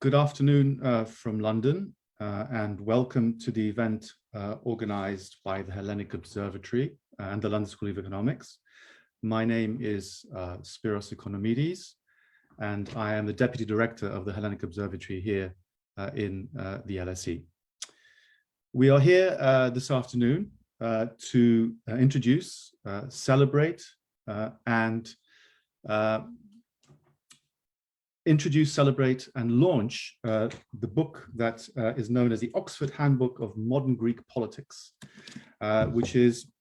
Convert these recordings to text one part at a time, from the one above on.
Good afternoon from London, and welcome to the event organized by the Hellenic Observatory and the London School of Economics. My name is Spiros Economides, and I am the Deputy Director of the Hellenic Observatory here in the LSE. We are here this afternoon to introduce, celebrate, and launch the book that is known as the Oxford Handbook of Modern Greek Politics, which is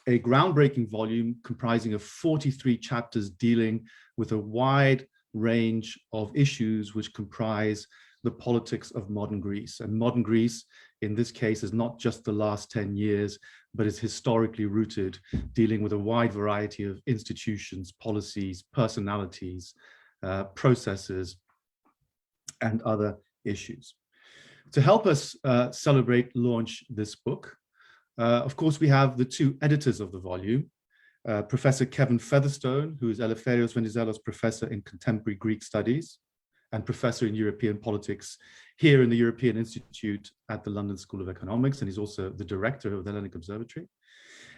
a groundbreaking volume comprising of 43 chapters dealing with a wide range of issues which comprise the politics of modern Greece. And modern Greece, in this case, is not just the last 10 years, but is historically rooted, dealing with a wide variety of institutions, policies, personalities, processes, and other issues. To help us launch this book, of course, we have the two editors of the volume, Professor Kevin Featherstone, who is Eleftherios Venizelos Professor in Contemporary Greek Studies and Professor in European Politics here in the European Institute at the London School of Economics, and he's also the director of the Hellenic Observatory.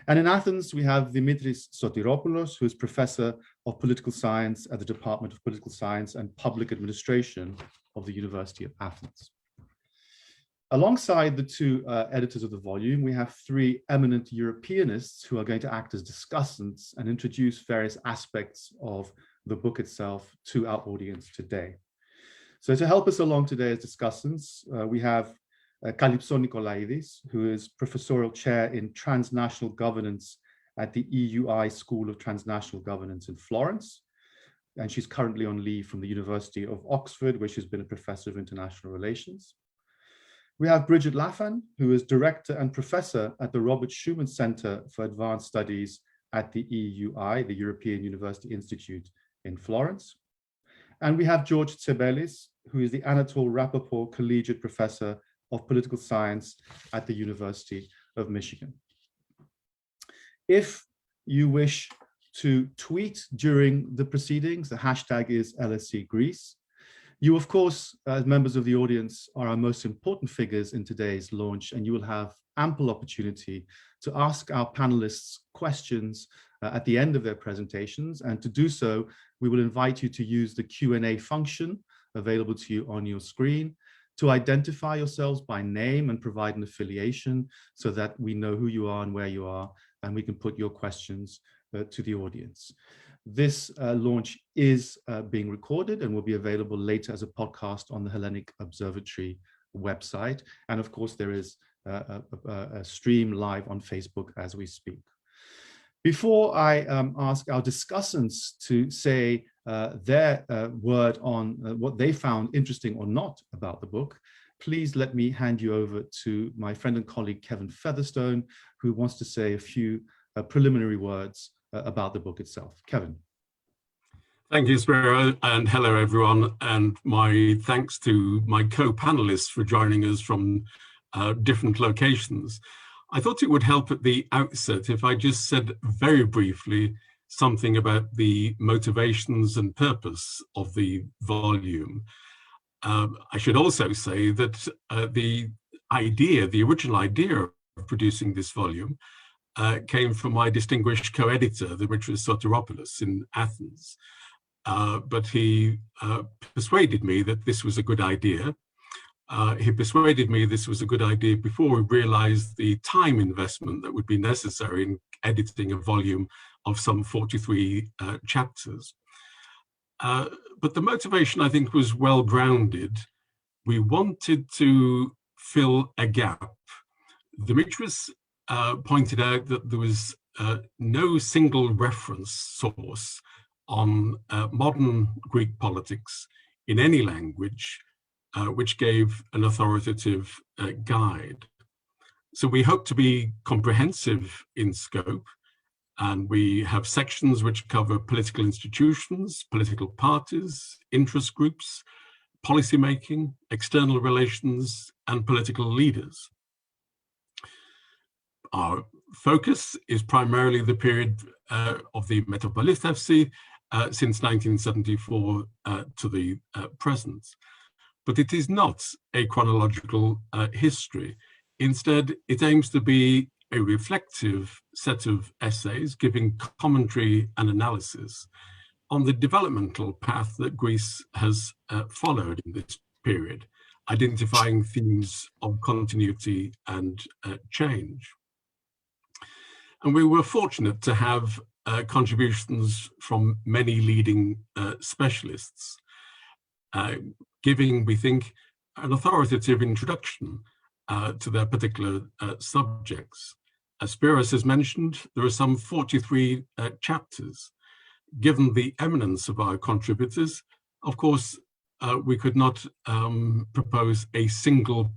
And in Athens, we have Dimitri Sotiropoulos, who is Professor of Political Science at the Department of Political Science and Public Administration of the University of Athens. Alongside the two editors of the volume, we have three eminent Europeanists who are going to act as discussants and introduce various aspects of the book itself to our audience today. So to help us along today as discussants, we have Kalypso Nicolaidis, who is Professorial Chair in Transnational Governance at the EUI School of Transnational Governance in Florence. And she's currently on leave from the University of Oxford, where she's been a Professor of International Relations. We have Brigid Laffan, who is Director and Professor at the Robert Schuman Center for Advanced Studies at the EUI, the European University Institute in Florence. And we have George Tsebelis, who is the Anatole Rappaport Collegiate Professor of Political Science at the University of Michigan. If you wish to tweet during the proceedings, the hashtag is LSE Greece. You, of course, as members of the audience, are our most important figures in today's launch, and you will have ample opportunity to ask our panelists questions at the end of their presentations. And to do so, we will invite you to use the Q&A function available to you on your screen, to identify yourselves by name and provide an affiliation so that we know who you are and where you are, and we can put your questions to the audience. This launch is being recorded and will be available later as a podcast on the Hellenic Observatory website. And of course, there is a stream live on Facebook as we speak. Before I ask our discussants to say their word on what they found interesting or not about the book, please let me hand you over to my friend and colleague, Kevin Featherstone, who wants to say a few preliminary words about the book itself. Kevin. Thank you, Spiro, and hello, everyone. And my thanks to my co-panelists for joining us from different locations. I thought it would help at the outset if I just said very briefly something about the motivations and purpose of the volume. I should also say that the original idea of producing this volume came from my distinguished co-editor, Dimitri Sotiropoulos in Athens. But he persuaded me that this was a good idea. He persuaded me this was a good idea before we realized the time investment that would be necessary in editing a volume of some 43 chapters. But the motivation, I think, was well-grounded. We wanted to fill a gap. Dimitris pointed out that there was no single reference source on modern Greek politics in any language, which gave an authoritative guide. So we hope to be comprehensive in scope, and we have sections which cover political institutions, political parties, interest groups, policymaking, external relations, and political leaders. Our focus is primarily the period of the Metropolitefsi since 1974 to the present. but it is not a chronological history. Instead, it aims to be a reflective set of essays giving commentary and analysis on the developmental path that Greece has followed in this period, identifying themes of continuity and change. And we were fortunate to have contributions from many leading specialists, giving, we think, an authoritative introduction to their particular subjects. As Spiros has mentioned, there are some 43 chapters. Given the eminence of our contributors, of course, we could not propose a single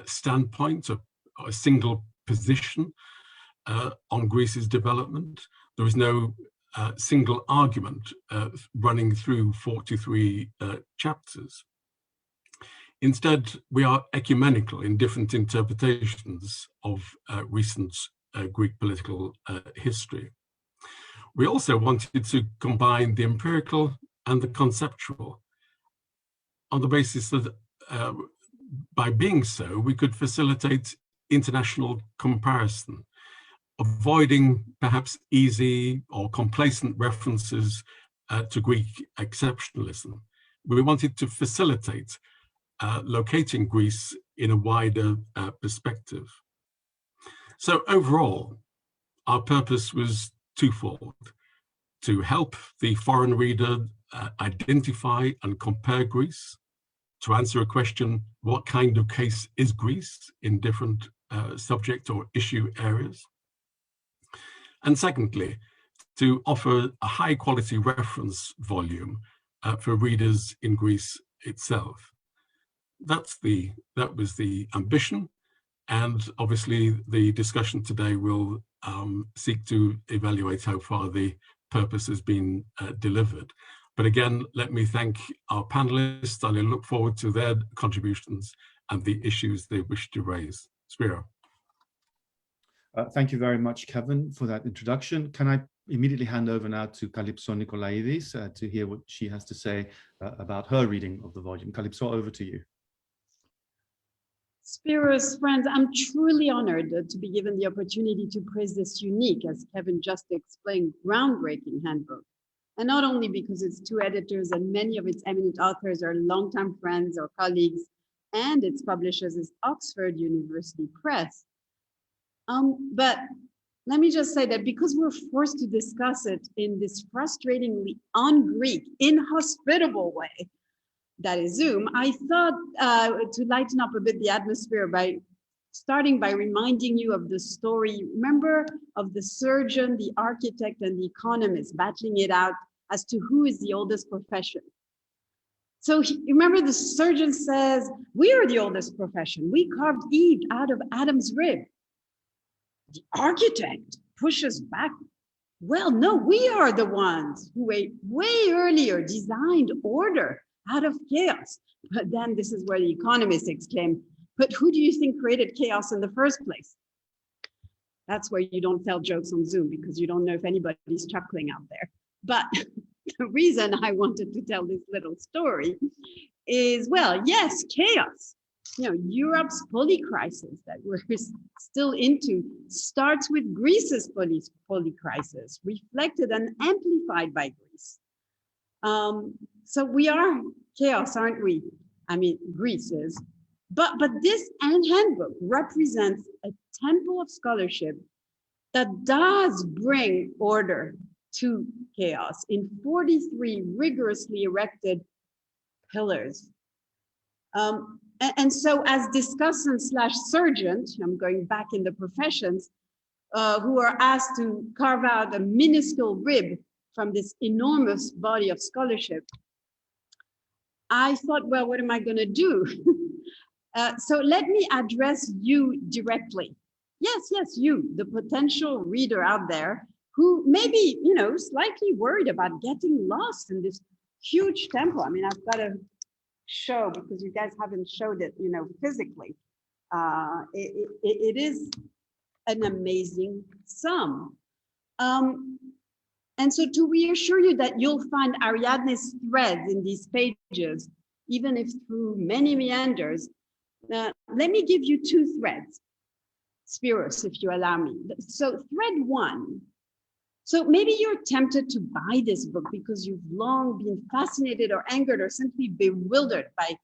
standpoint or a single position on Greece's development. There is no single argument running through 43 chapters. Instead, we are ecumenical in different interpretations of recent Greek political history. We also wanted to combine the empirical and the conceptual on the basis that by being so, we could facilitate international comparison, avoiding perhaps easy or complacent references to Greek exceptionalism. We wanted to facilitate locating Greece in a wider perspective. So overall, our purpose was twofold: to help the foreign reader identify and compare Greece, to answer a question, what kind of case is Greece in different subject or issue areas? And secondly, to offer a high quality reference volume for readers in Greece itself. That was the ambition, and obviously the discussion today will seek to evaluate how far the purpose has been delivered. But again, let me thank our panelists, and I look forward to their contributions and the issues they wish to raise. Spiro. Thank you very much, Kevin, for that introduction. Can I immediately hand over now to Kalypso Nicolaidis to hear what she has to say about her reading of the volume. Kalypso, over to you. Spiros, friends, I'm truly honored to be given the opportunity to praise this unique, as Kevin just explained, groundbreaking handbook. And not only because its two editors and many of its eminent authors are longtime friends or colleagues, and its publishers is Oxford University Press. But let me just say that because we're forced to discuss it in this frustratingly un-Greek, inhospitable way, that is Zoom, I thought to lighten up a bit the atmosphere by starting by reminding you of the story, remember, of the surgeon, the architect, and the economist battling it out as to who is the oldest profession. So remember, the surgeon says, we are the oldest profession. We carved Eve out of Adam's rib. The architect pushes back. Well, no, we are the ones who way earlier designed order out of chaos. But then this is where the economists exclaim, but who do you think created chaos in the first place? That's where you don't tell jokes on Zoom because you don't know if anybody's chuckling out there. But the reason I wanted to tell this little story is, well, yes, chaos. You know, Europe's polycrisis that we're still into starts with Greece's polycrisis, reflected and amplified by Greece. So we are chaos, aren't we? I mean, Greece is. But this handbook represents a temple of scholarship that does bring order to chaos in 43 rigorously erected pillars. And so as discussant/surgeon, I'm going back in the professions, who are asked to carve out a minuscule rib from this enormous body of scholarship, I thought, well, what am I going to do? So let me address you directly. Yes, you, the potential reader out there who may be, slightly worried about getting lost in this huge temple. I mean, I've got to show, because you guys haven't showed it, physically. It is an amazing sum. And so to reassure you that you'll find Ariadne's threads in these pages, even if through many meanders. Let me give you two threads, Spiros, if you allow me. So thread one. So maybe you're tempted to buy this book because you've long been fascinated or angered or simply bewildered by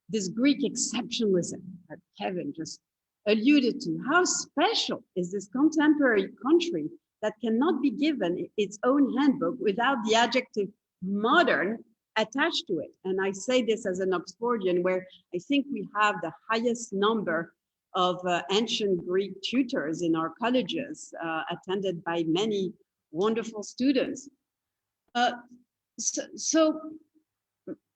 this Greek exceptionalism that Kevin just alluded to. How special is this contemporary country that cannot be given its own handbook without the adjective modern attached to it? And I say this as an Oxfordian, where I think we have the highest number of ancient Greek tutors in our colleges, attended by many wonderful students. So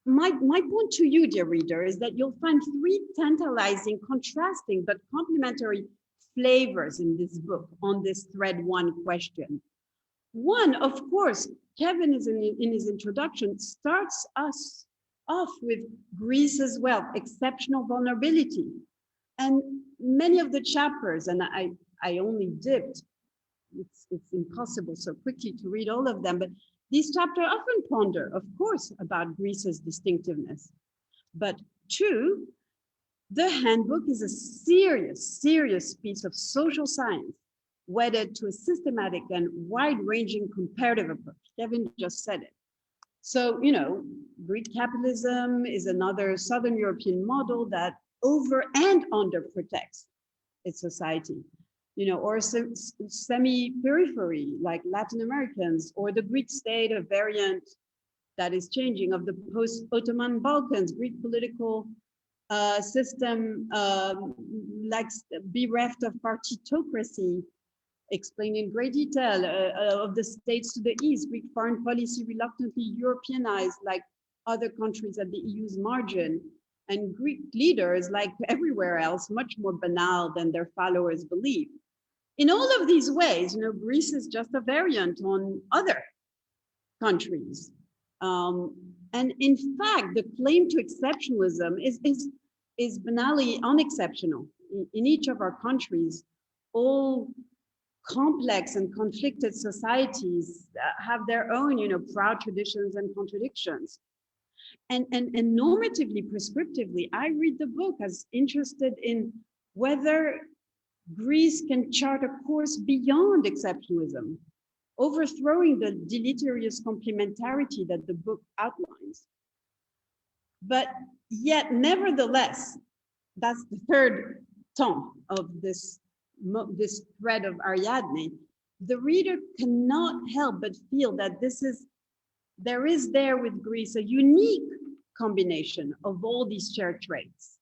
my point to you, dear reader, is that you'll find three tantalizing, contrasting, but complementary flavors in this book on this thread one question. One, of course, Kevin is in his introduction, starts us off with Greece's wealth, exceptional vulnerability. And many of the chapters, and I only dipped, it's impossible so quickly to read all of them, but these chapters often ponder, of course, about Greece's distinctiveness. But two, the handbook is a serious piece of social science, wedded to a systematic and wide-ranging comparative approach. Kevin just said it. So, Greek capitalism is another Southern European model that over and under protects its society, or semi-periphery like Latin Americans, or the Greek state, a variant that is changing of the post-Ottoman Balkans, Greek political system like bereft of partitocracy, explained in great detail, of the states to the east, Greek foreign policy reluctantly Europeanized like other countries at the EU's margin, and Greek leaders, like everywhere else, much more banal than their followers believe. In all of these ways, Greece is just a variant on other countries. And in fact, the claim to exceptionalism is banally unexceptional. In each of our countries, all complex and conflicted societies have their own, proud traditions and contradictions. And normatively, prescriptively, I read the book as interested in whether Greece can chart a course beyond exceptionalism, overthrowing the deleterious complementarity that the book outlines. But yet, nevertheless, that's the third tone of this thread of Ariadne. The reader cannot help but feel that there is with Greece a unique combination of all these shared traits,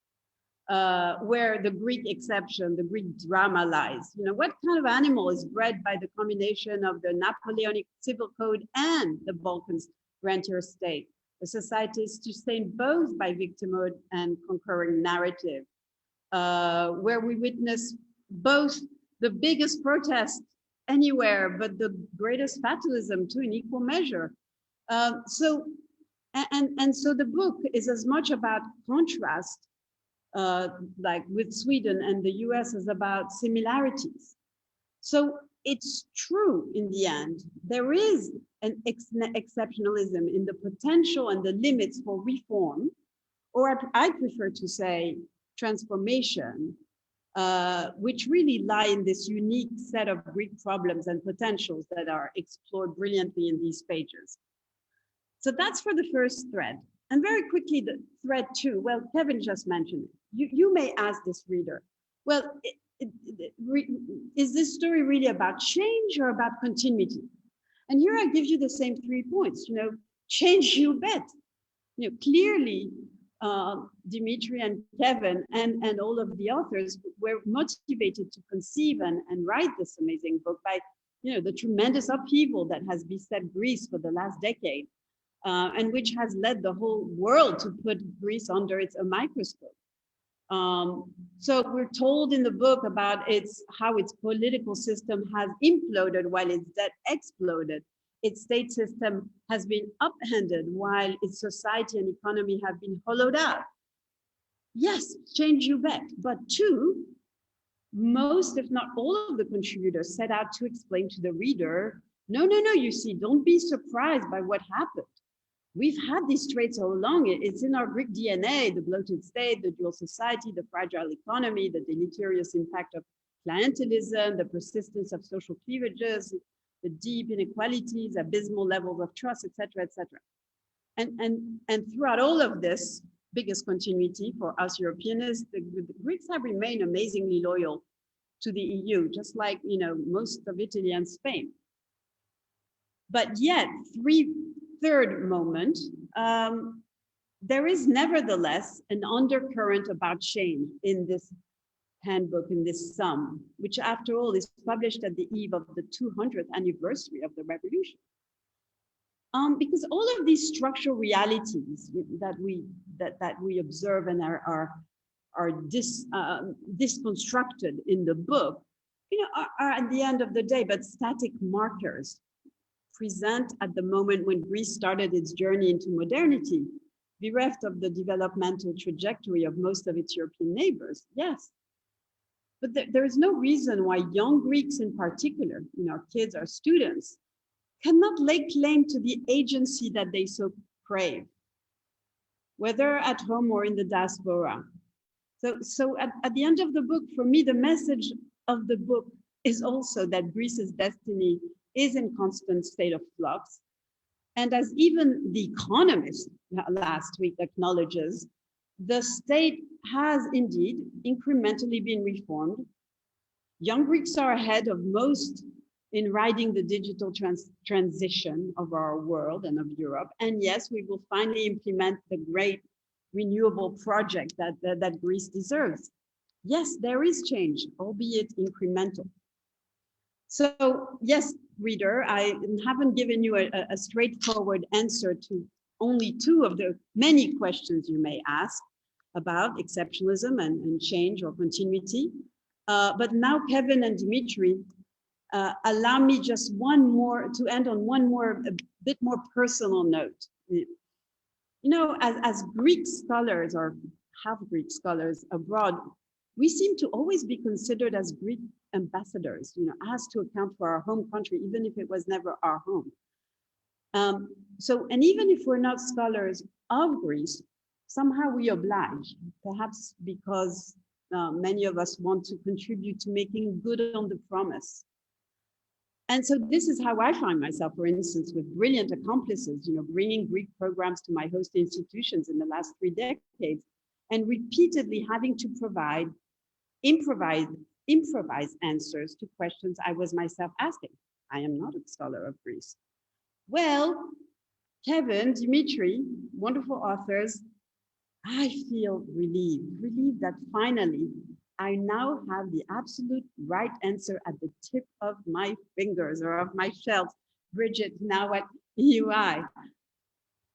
where the Greek exception, the Greek drama lies. What kind of animal is bred by the combination of the Napoleonic civil code and the Balkans rentier state? A society is sustained both by victimhood and concurring narrative, where we witness both the biggest protest anywhere, but the greatest fatalism too in equal measure. So the book is as much about contrast, like with Sweden and the US, as about similarities. So it's true in the end, there is an exceptionalism in the potential and the limits for reform, or I prefer to say transformation, which really lie in this unique set of Greek problems and potentials that are explored brilliantly in these pages. So that's for the first thread. And very quickly, the thread two, well, Kevin just mentioned it. You may ask this reader, well, is this story really about change or about continuity? And here I give you the same 3 points, change, you bet. Clearly, Dimitri and Kevin and all of the authors were motivated to conceive and write this amazing book by, the tremendous upheaval that has beset Greece for the last decade, and which has led the whole world to put Greece under a microscope. So we're told in the book about how its political system has imploded while its debt exploded. Its state system has been upended while its society and economy have been hollowed out. Yes, change, you bet. But two, most, if not all of the contributors set out to explain to the reader, no, you see, don't be surprised by what happened. we've had these traits all along. It's in our Greek DNA, the bloated state, the dual society, the fragile economy, the deleterious impact of clientelism, the persistence of social cleavages, the deep inequalities, abysmal levels of trust, etc., etc. And throughout all of this, biggest continuity for us Europeanists, the Greeks have remained amazingly loyal to the EU, just like, you know, most of Italy and Spain. But yet, third moment, there is nevertheless an undercurrent about change in this handbook, in this sum, which after all is published at the eve of the 200th anniversary of the revolution. Because all of these structural realities that we observe and are disconstructed in the book, you know, are at the end of the day but static markers present at the moment when Greece started its journey into modernity, bereft of the developmental trajectory of most of its European neighbors. Yes, but there is no reason why young Greeks in particular, you know, our kids, our students, cannot lay claim to the agency that they so crave, whether at home or in the diaspora. So at the end of the book, for me, the message of the book is also that Greece's destiny is in constant state of flux. And as even The Economist last week acknowledges, the state has indeed incrementally been reformed. Young Greeks are ahead of most in riding the digital transition of our world and of Europe. And yes, we will finally implement the great renewable project that Greece deserves. Yes, there is change, albeit incremental. So yes, reader, I haven't given you a straightforward answer to only two of the many questions you may ask about exceptionalism and change or continuity. But now Kevin and Dimitri, allow me just to end on a bit more personal note. You know, as Greek scholars or half Greek scholars abroad, we seem to always be considered as Greek ambassadors, you know, asked to account for our home country, even if it was never our home. And even if we're not scholars of Greece, somehow we oblige, perhaps because many of us want to contribute to making good on the promise. And so this is how I find myself, for instance, with brilliant accomplices, you know, bringing Greek programs to my host institutions in the last 3 decades, and repeatedly having to provide improvised answers to questions I was myself asking. I am not a scholar of Greece. Well, Kevin, Dimitri, wonderful authors, I feel relieved that finally I now have the absolute right answer at the tip of my fingers or of my shelf. Brigid, now at EUI.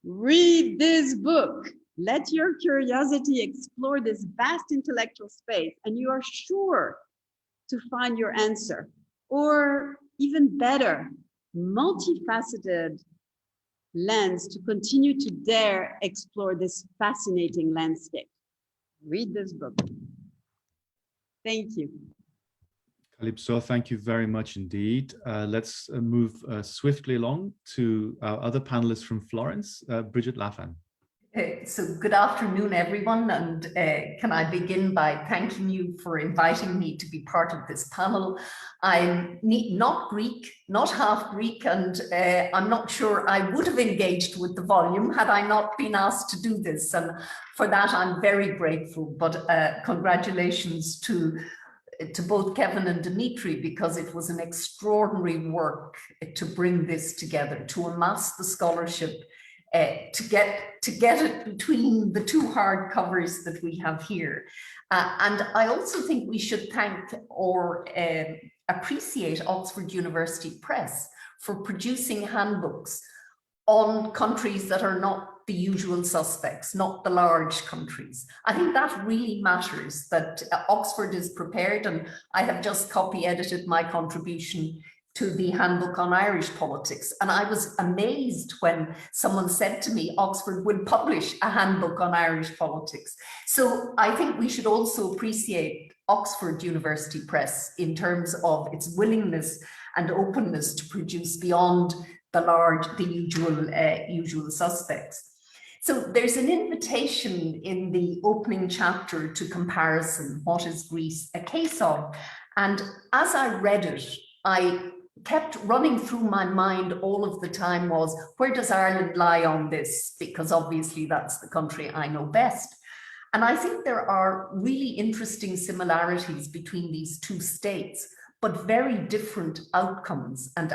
Read this book. Let your curiosity explore this vast intellectual space, and you are sure to find your answer. Or even better, multifaceted lens to continue to dare explore this fascinating landscape. Read this book. Thank you. Kalypso, thank you very much indeed. Let's move swiftly along to our other panelists from Florence, Brigid Laffan. So good afternoon, everyone, and can I begin by thanking you for inviting me to be part of this panel. I'm not Greek, not half Greek, and I'm not sure I would have engaged with the volume had I not been asked to do this, and for that I'm very grateful. But congratulations to both Kevin and Dimitri, because it was an extraordinary work to bring this together, to amass the scholarship, to get it between the two hard covers that we have here. And I also think we should thank or appreciate Oxford University Press for producing handbooks on countries that are not the usual suspects, not the large countries. I think that really matters, that Oxford is prepared, and I have just copy edited my contribution to the Handbook on Irish Politics. And I was amazed when someone said to me, Oxford will publish a handbook on Irish politics. So I think we should also appreciate Oxford University Press in terms of its willingness and openness to produce beyond usual suspects. So there's an invitation in the opening chapter to comparison. What is Greece a case of? And as I read it, I kept running through my mind all of the time was, where does Ireland lie on this? Because obviously that's the country I know best. And I think there are really interesting similarities between these two states, but very different outcomes and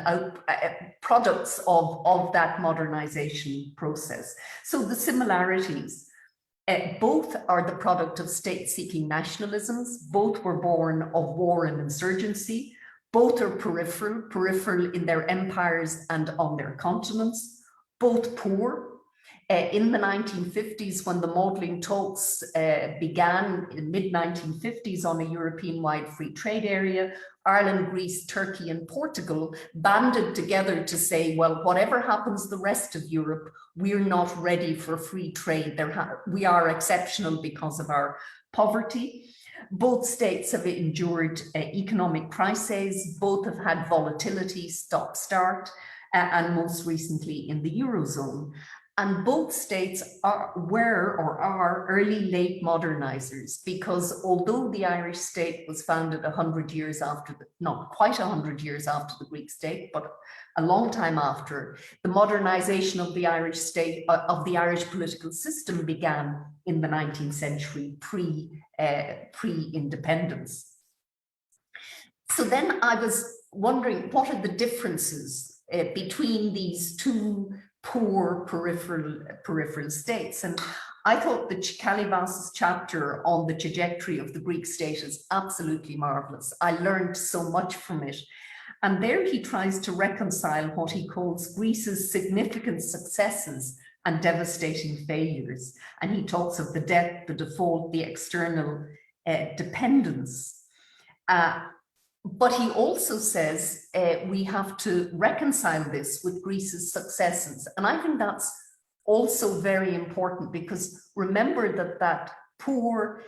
products of that modernization process. So the similarities, both are the product of state-seeking nationalisms, both were born of war and insurgency, both are peripheral in their empires and on their continents, both poor. In the 1950s, when the modeling talks began in mid-1950s on a European-wide free trade area, Ireland, Greece, Turkey, and Portugal banded together to say, well, whatever happens the rest of Europe, we're not ready for free trade. We are exceptional because of our poverty. Both states have endured economic crises. Both have had volatility, stop-start, and most recently in the Eurozone. And both states are early late modernizers, because although the Irish state was founded 100 years after, not quite 100 years after the Greek state, but a long time after, the modernization of the Irish state, of the Irish political system began in the 19th century, pre-independence. So then I was wondering, what are the differences between these two poor peripheral states? And I thought the Kalypso's chapter on the trajectory of the Greek state is absolutely marvelous. I learned so much from it. And there he tries to reconcile what he calls Greece's significant successes and devastating failures. And he talks of the debt, the default, the external dependence. But he also says we have to reconcile this with Greece's successes. And I think that's also very important, because remember that poor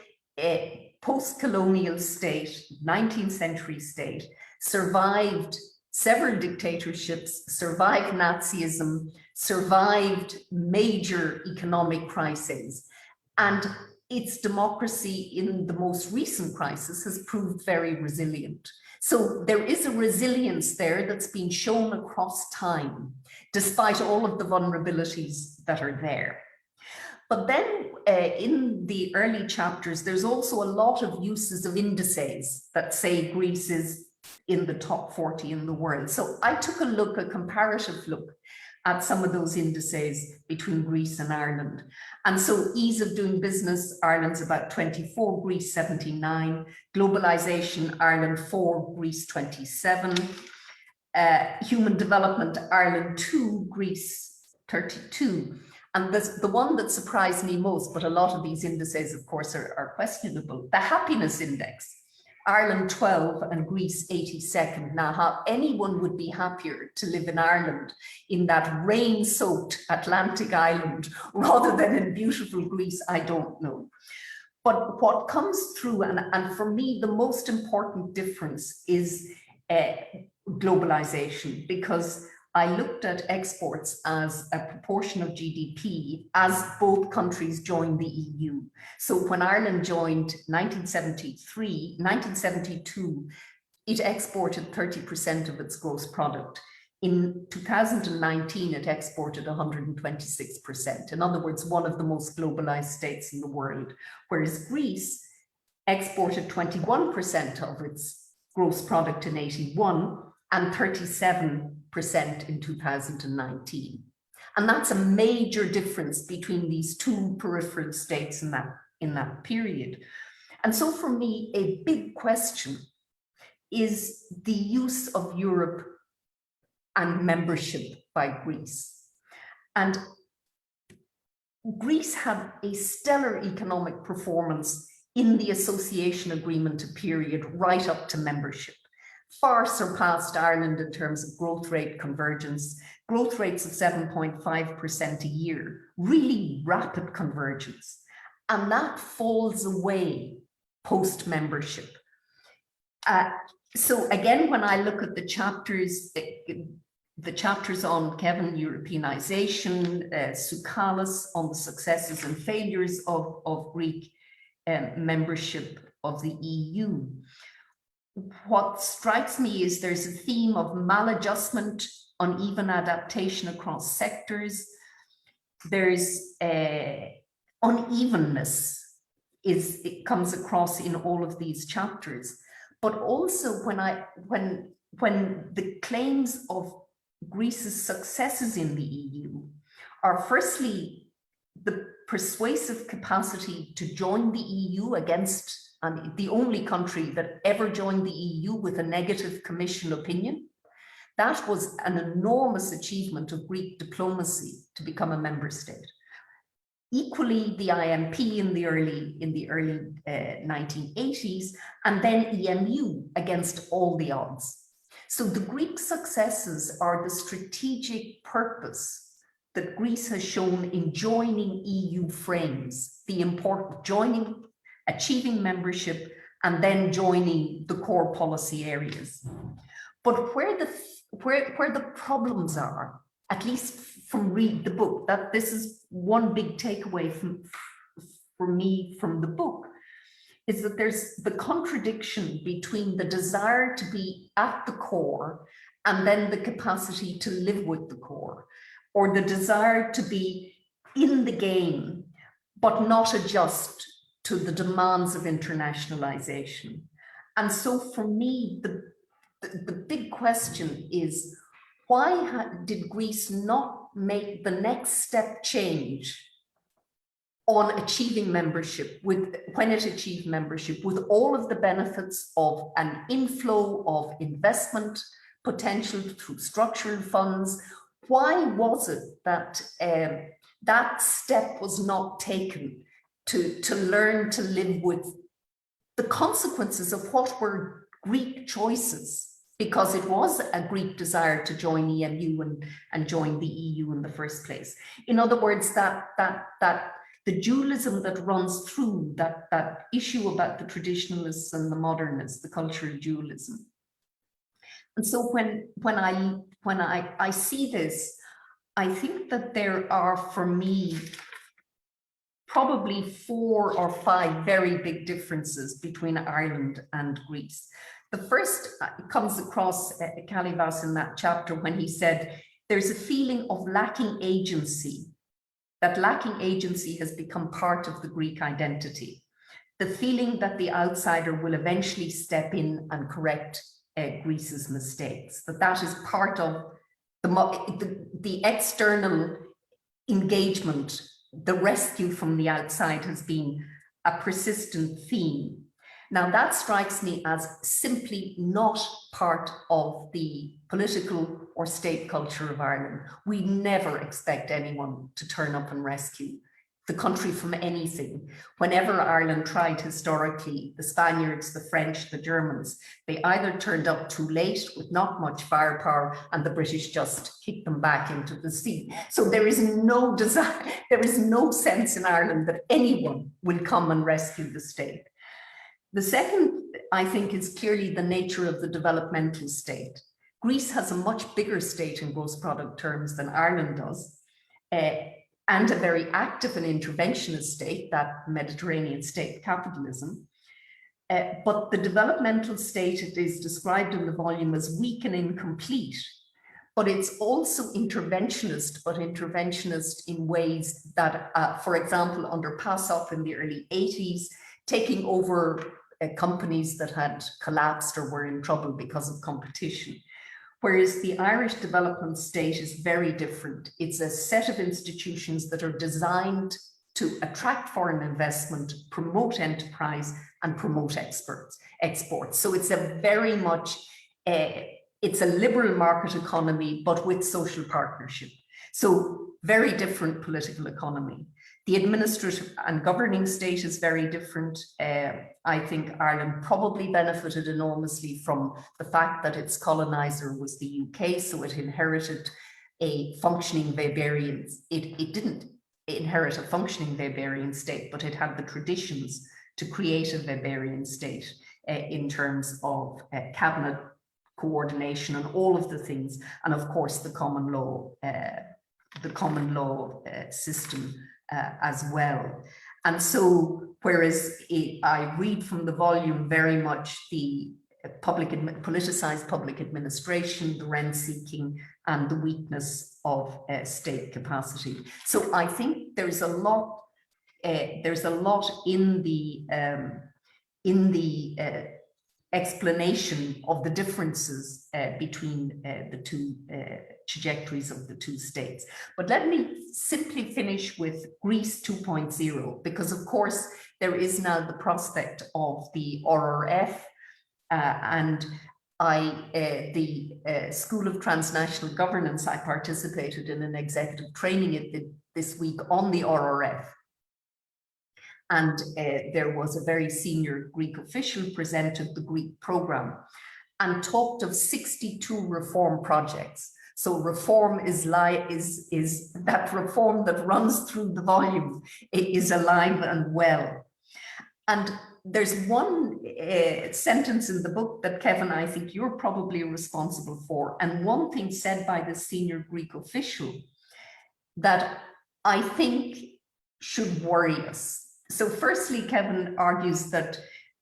post-colonial state, 19th century state, survived several dictatorships, survived Nazism, survived major economic crises. And its democracy in the most recent crisis has proved very resilient. So there is a resilience there that's been shown across time, despite all of the vulnerabilities that are there. But then in the early chapters, there's also a lot of uses of indices that say Greece is in the top 40 in the world. So I took a comparative look at some of those indices between Greece and Ireland. And so ease of doing business, Ireland's about 24, Greece 79, globalization, Ireland 4, Greece 27, human development, Ireland 2, Greece 32. And the one that surprised me most, but a lot of these indices, of course, are questionable, the happiness index, Ireland 12 and Greece 82nd. Now, how anyone would be happier to live in Ireland, in that rain-soaked Atlantic island, rather than in beautiful Greece, I don't know. But what comes through, and for me, the most important difference is globalization, because I looked at exports as a proportion of GDP as both countries joined the EU. So when Ireland joined 1972, it exported 30% of its gross product. In 2019, it exported 126%. In other words, one of the most globalized states in the world, whereas Greece exported 21% of its gross product in 81 and 37% in 2019. And that's a major difference between these two peripheral states in that period. And so for me, a big question is the use of Europe and membership by Greece. And Greece had a stellar economic performance in the association agreement period right up to membership. Far surpassed Ireland in terms of growth rate convergence, growth rates of 7.5% a year, really rapid convergence. And that falls away post-membership. So again, when I look at the chapters, the chapters on Kevin, Europeanization, Sotiropoulos on the successes and failures of Greek membership of the EU. What strikes me is there's a theme of maladjustment, uneven adaptation across sectors. There's unevenness it comes across in all of these chapters. But also when the claims of Greece's successes in the EU are firstly the persuasive capacity to join the EU against the only country that ever joined the EU with a negative Commission opinion. That was an enormous achievement of Greek diplomacy to become a member state. Equally, the IMP in the early 1980s, and then EMU against all the odds. So the Greek successes are the strategic purpose that Greece has shown in joining EU frames, the important joining, achieving membership, and then joining the core policy areas. But where the problems are, at least from read the book, that this is one big takeaway for me from the book, is that there's the contradiction between the desire to be at the core and then the capacity to live with the core, or the desire to be in the game, but not adjust to the demands of internationalization. And so for me, the big question is, why did Greece not make the next step change on achieving membership, when it achieved membership, with all of the benefits of an inflow of investment potential through structural funds? Why was it that that step was not taken to learn to live with the consequences of what were Greek choices? Because it was a Greek desire to join EMU and join the EU in the first place. In other words, that the dualism that runs through that issue about the traditionalists and the modernists, the cultural dualism. And so when I see this, I think that there are, for me, probably 4 or 5 very big differences between Ireland and Greece. The first comes across Kalypso in that chapter when he said, there's a feeling of lacking agency, that lacking agency has become part of the Greek identity. The feeling that the outsider will eventually step in and correct Greece's mistakes, that is part of the external engagement. The rescue from the outside has been a persistent theme. Now that strikes me as simply not part of the political or state culture of Ireland. We never expect anyone to turn up and rescue the country from anything. Whenever Ireland tried historically, the Spaniards, the French, the Germans, they either turned up too late with not much firepower and the British just kicked them back into the sea. So there is no desire, there is no sense in Ireland that anyone will come and rescue the state. The second, I think, is clearly the nature of the developmental state. Greece has a much bigger state in gross product terms than Ireland does, and a very active and interventionist state, that Mediterranean state capitalism. But the developmental state, it is described in the volume as weak and incomplete, but it's also interventionist, but interventionist in ways that, for example, under PASOK in the early 80s, taking over companies that had collapsed or were in trouble because of competition. Whereas the Irish development state is very different. It's a set of institutions that are designed to attract foreign investment, promote enterprise, and promote exports. So it's a very much, it's a liberal market economy, but with social partnership. So very different political economy. The administrative and governing state is very different. I think Ireland probably benefited enormously from the fact that its colonizer was the UK, so it inherited a functioning Weberian. It didn't inherit a functioning Weberian state, but it had the traditions to create a Weberian state in terms of cabinet coordination and all of the things, and of course the common law system as well. And so, whereas I read from the volume very much the politicized public administration, the rent seeking, and the weakness of state capacity. So I think there's a lot. There's a lot in the explanation of the differences between the two trajectories of the two states. But let me simply finish with Greece 2.0, because of course there is now the prospect of the RRF, and the School of Transnational Governance, I participated in an executive training this week on the RRF. And there was a very senior Greek official presented the Greek program and talked of 62 reform projects. So reform is that reform that runs through the volume. It is alive and well. And there's one sentence in the book that, Kevin, I think you're probably responsible for. And one thing said by the senior Greek official that I think should worry us. So firstly, Kevin argues that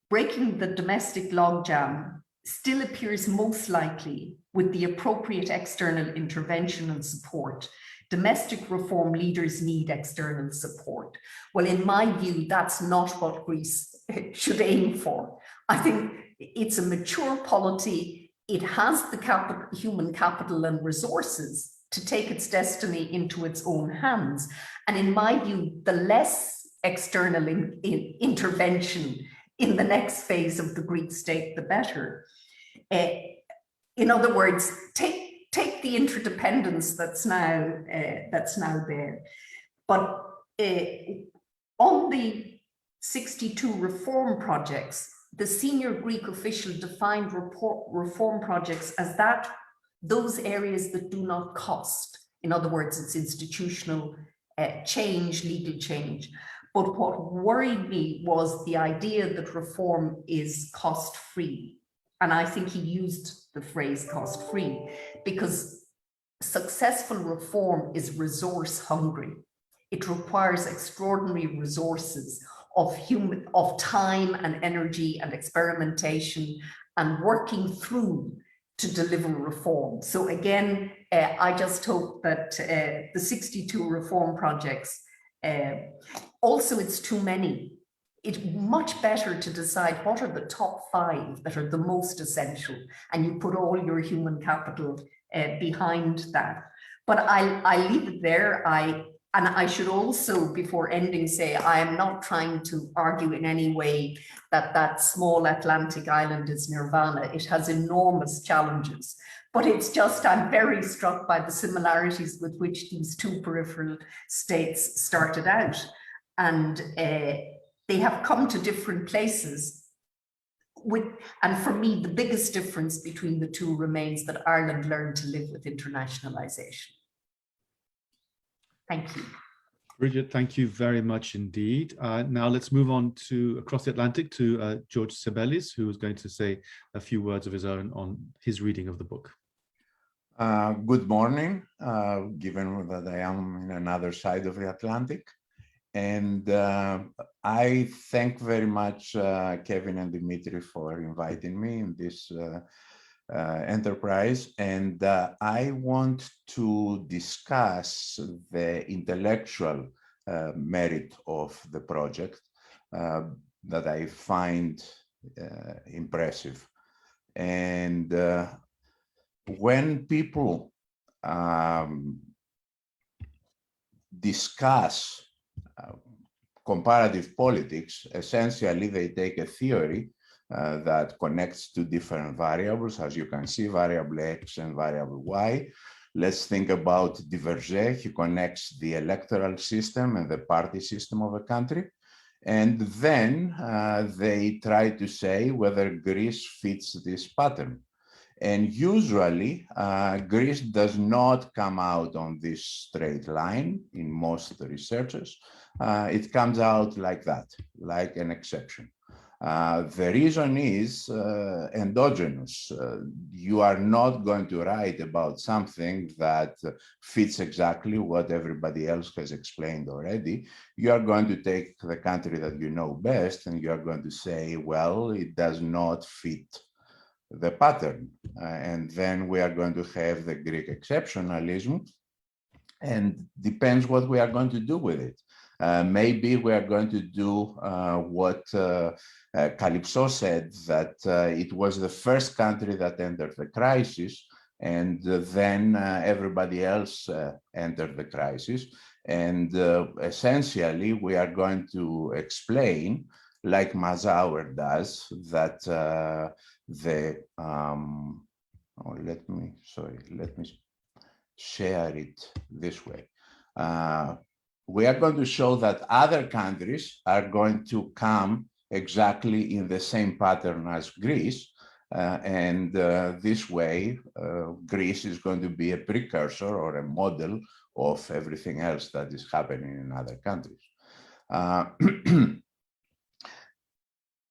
breaking the domestic logjam still appears most likely with the appropriate external intervention and support. Domestic reform leaders need external support. Well, in my view, that's not what Greece should aim for. I think it's a mature polity. It has the human capital and resources to take its destiny into its own hands. And in my view, the less external intervention in the next phase of the Greek state, the better. In other words, take the interdependence that's now there. But on the 62 reform projects, the senior Greek official defined reform projects as those areas that do not cost. In other words, it's institutional change, legal change. But what worried me was the idea that reform is cost-free. And I think he used the phrase cost-free because successful reform is resource-hungry. It requires extraordinary resources of time and energy and experimentation and working through to deliver reform. So again, I just hope that the 62 reform projects, also it's too many. It's much better to decide what are the top 5 that are the most essential, and you put all your human capital behind that. But I leave it there. And I should also, before ending, say I am not trying to argue in any way that that small Atlantic island is nirvana. It has enormous challenges. But it's just, I'm very struck by the similarities with which these two peripheral states started out. And they have come to different places. And for me, the biggest difference between the two remains that Ireland learned to live with internationalization. Thank you. Brigid, thank you very much indeed. Now let's move on to across the Atlantic to George Tsebelis, who is going to say a few words of his own on his reading of the book. Good morning, given that I am in another side of the Atlantic. And I thank very much Kevin and Dimitri for inviting me in this enterprise. And I want to discuss the intellectual merit of the project that I find impressive. And when people discuss comparative politics, essentially they take a theory that connects to different variables, as you can see, variable X and variable Y. Let's think about Divergé. He connects the electoral system and the party system of a country. And then they try to say whether Greece fits this pattern. And usually, Greece does not come out on this straight line in most researches. It comes out like that, like an exception. The reason is endogenous. You are not going to write about something that fits exactly what everybody else has explained already. You are going to take the country that you know best, and you are going to say, well, it does not fit the pattern. And then we are going to have the Greek exceptionalism, and depends what we are going to do with it. Maybe we are going to do what Kalypso said, that it was the first country that entered the crisis, and then everybody else entered the crisis. And essentially, we are going to explain, like Mazauer does, that let me share it this way. We are going to show that other countries are going to come exactly in the same pattern as Greece. And this way, Greece is going to be a precursor or a model of everything else that is happening in other countries.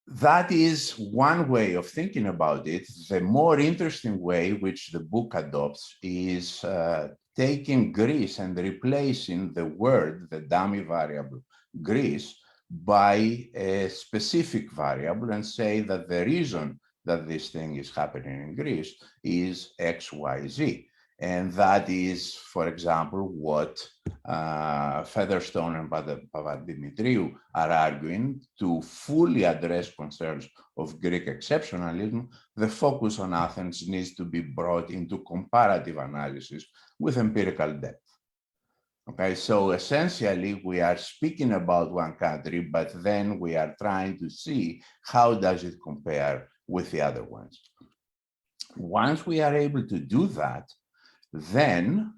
That is one way of thinking about it. The more interesting way, which the book adopts, is taking Greece and replacing the word, the dummy variable Greece, by a specific variable, and say that the reason that this thing is happening in Greece is X, Y, Z. And that is, for example, what Featherstone and Dimitri are arguing. To fully address concerns of Greek exceptionalism, the focus on Athens needs to be brought into comparative analysis with empirical depth. Okay, so essentially we are speaking about one country, but then we are trying to see how does it compare with the other ones. Once we are able to do that, then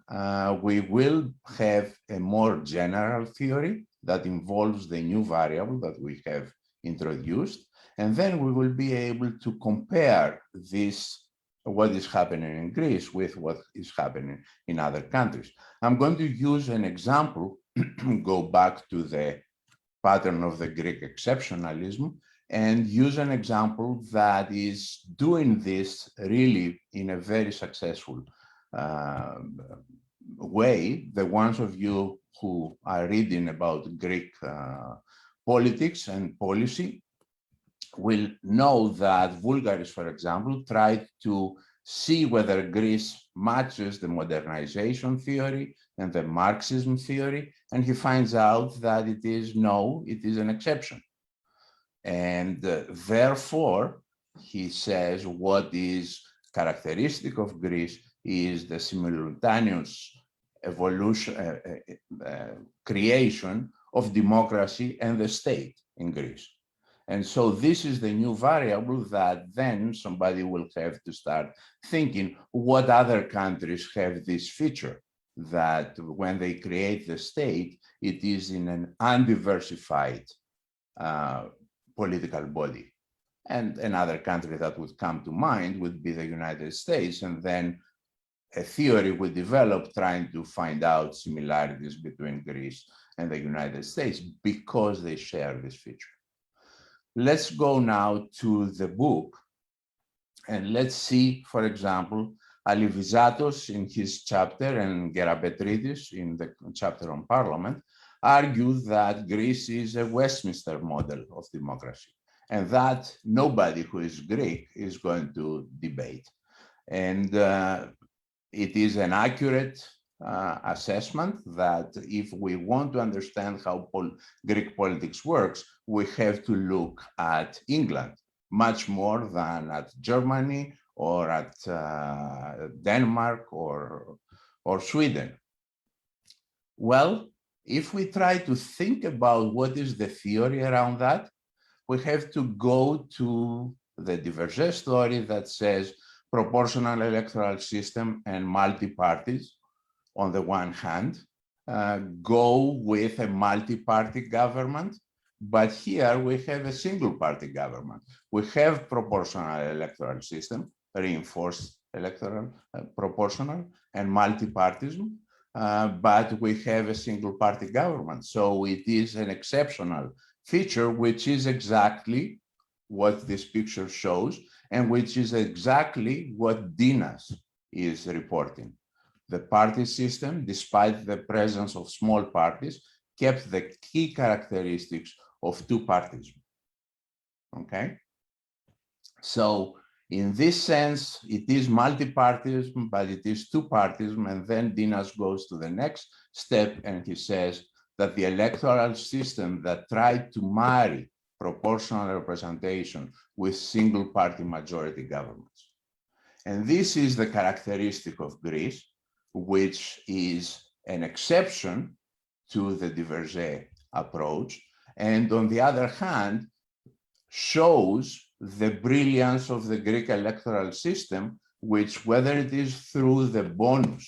we will have a more general theory that involves the new variable that we have introduced, and then we will be able to compare this, what is happening in Greece, with what is happening in other countries. I'm going to use an example, go back to the pattern of the Greek exceptionalism, and use an example that is doing this really in a very successful way. The ones of you who are reading about Greek politics and policy will know that Vulgaris, for example, tried to see whether Greece matches the modernization theory and the Marxism theory, and he finds out that it is an exception. And therefore, he says what is characteristic of Greece is the simultaneous evolution, creation of democracy and the state in Greece. And so this is the new variable that then somebody will have to start thinking what other countries have this feature, that when they create the state, it is in an undiversified political body. And another country that would come to mind would be the United States, and then a theory would develop trying to find out similarities between Greece and the United States because they share this feature. Let's go now to the book, and let's see, for example, Alivizatos in his chapter and Gerapetridis in the chapter on parliament argue that Greece is a Westminster model of democracy, and that nobody who is Greek is going to debate. And it is an accurate assessment that if we want to understand how Greek politics works, we have to look at England much more than at Germany or at Denmark or Sweden. Well, if we try to think about what is the theory around that, we have to go to the Divergé story that says proportional electoral system and multi-parties on the one hand, go with a multi-party government, but here we have a single-party government. We have proportional electoral system, reinforced electoral proportional and multi-partism, but we have a single-party government. So it is an exceptional feature, which is exactly what this picture shows, and which is exactly what Dinas is reporting. The party system, despite the presence of small parties, kept the key characteristics of two-partyism. Okay? So in this sense, it is multi-partyism, but it is two-partyism, and then Dinas goes to the next step and he says that the electoral system that tried to marry proportional representation with single-party majority governments. And this is the characteristic of Greece, which is an exception to the Divergé approach, and on the other hand, shows the brilliance of the Greek electoral system, which, whether it is through the bonus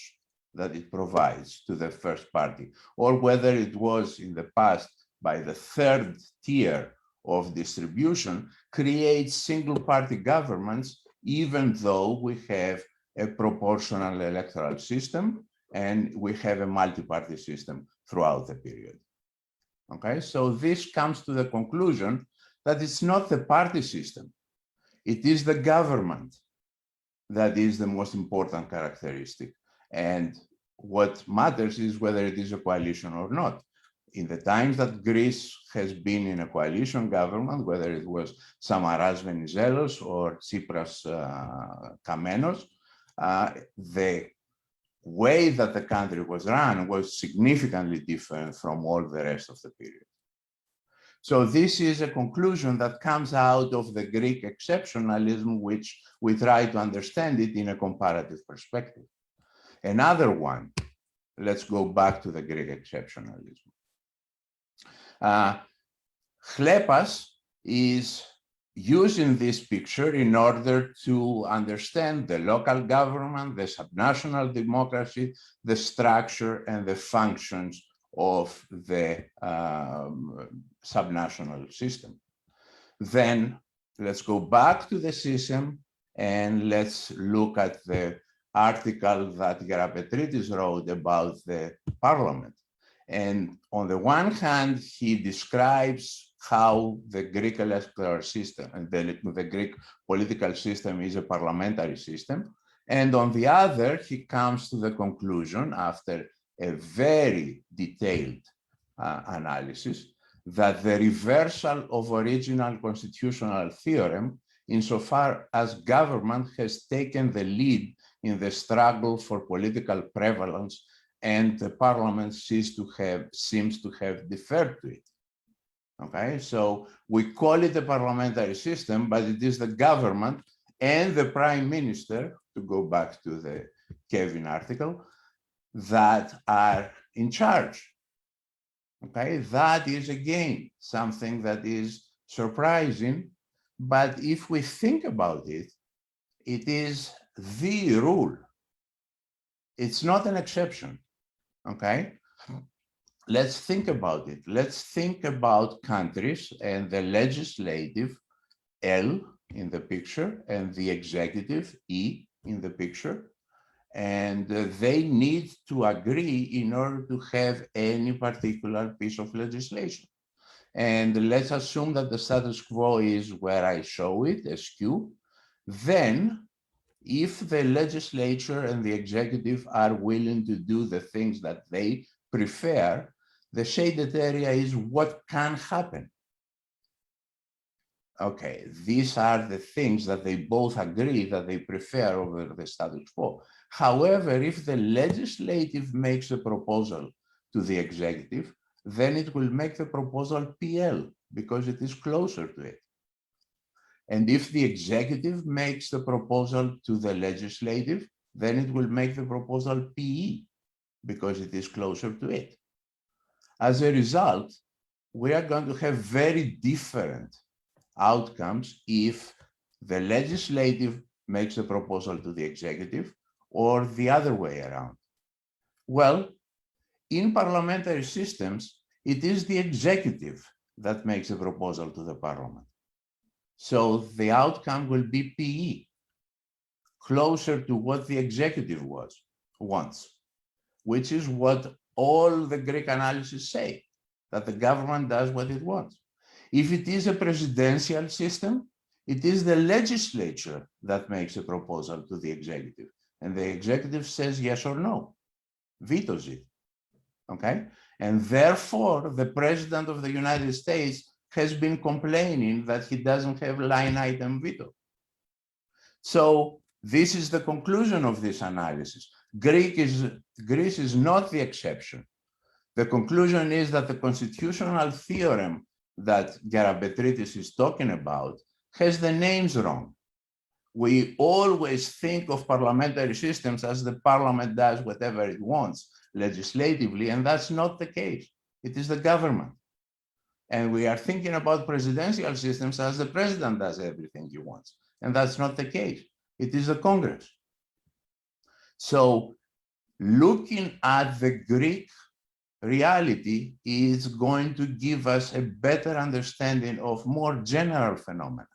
that it provides to the first party, or whether it was in the past by the third tier of distribution, creates single-party governments, even though we have a proportional electoral system and we have a multi-party system throughout the period. Okay, so this comes to the conclusion that it's not the party system, it is the government that is the most important characteristic. And what matters is whether it is a coalition or not. In the times that Greece has been in a coalition government, whether it was Samaras Venizelos or Tsipras Kamenos, the way that the country was run was significantly different from all the rest of the period. So this is a conclusion that comes out of the Greek exceptionalism, which we try to understand it in a comparative perspective. Another one, let's go back to the Greek exceptionalism. Chlepas is using this picture in order to understand the local government, the subnational democracy, the structure and the functions of the subnational system. Then let's go back to the system and let's look at the article that Gerapetritis wrote about the parliament. And on the one hand, he describes how the Greek electoral system and the Greek political system is a parliamentary system. And on the other, he comes to the conclusion, after a very detailed analysis, that the reversal of original constitutional theorem, insofar as government has taken the lead in the struggle for political prevalence, and the parliament seems to have deferred to it. Okay, so we call it a parliamentary system, but it is the government and the prime minister, to go back to the Kevin article, that are in charge. Okay, that is again something that is surprising, but if we think about it, it is the rule. It's not an exception. Okay, let's think about it. Let's think about countries and the legislative, L in the picture, and the executive, E in the picture. And they need to agree in order to have any particular piece of legislation. And let's assume that the status quo is where I show it, askew. Then, if the legislature and the executive are willing to do the things that they prefer, the shaded area is what can happen. Okay, these are the things that they both agree that they prefer over the status quo. However, if the legislative makes a proposal to the executive, then it will make the proposal PL because it is closer to it. And if the executive makes the proposal to the legislative, then it will make the proposal PE because it is closer to it. As a result, we are going to have very different outcomes if the legislative makes a proposal to the executive or the other way around. Well, in parliamentary systems, it is the executive that makes a proposal to the parliament. So the outcome will be PE, closer to what the executive wants, which is what all the Greek analyses say, that the government does what it wants. If it is a presidential system, It is the legislature that makes a proposal to the executive, and the executive says yes or no, vetoes it, okay? And therefore, the president of the United States has been complaining that he doesn't have line item veto. So this is the conclusion of this analysis. Greece is not the exception. The conclusion is that the constitutional theorem that Gerabetritis is talking about has the names wrong. We always think of parliamentary systems as the parliament does whatever it wants legislatively, and that's not the case. It is the government. And we are thinking about presidential systems as the president does everything he wants, and that's not the case. It is the Congress. So looking at the Greek reality is going to give us a better understanding of more general phenomena.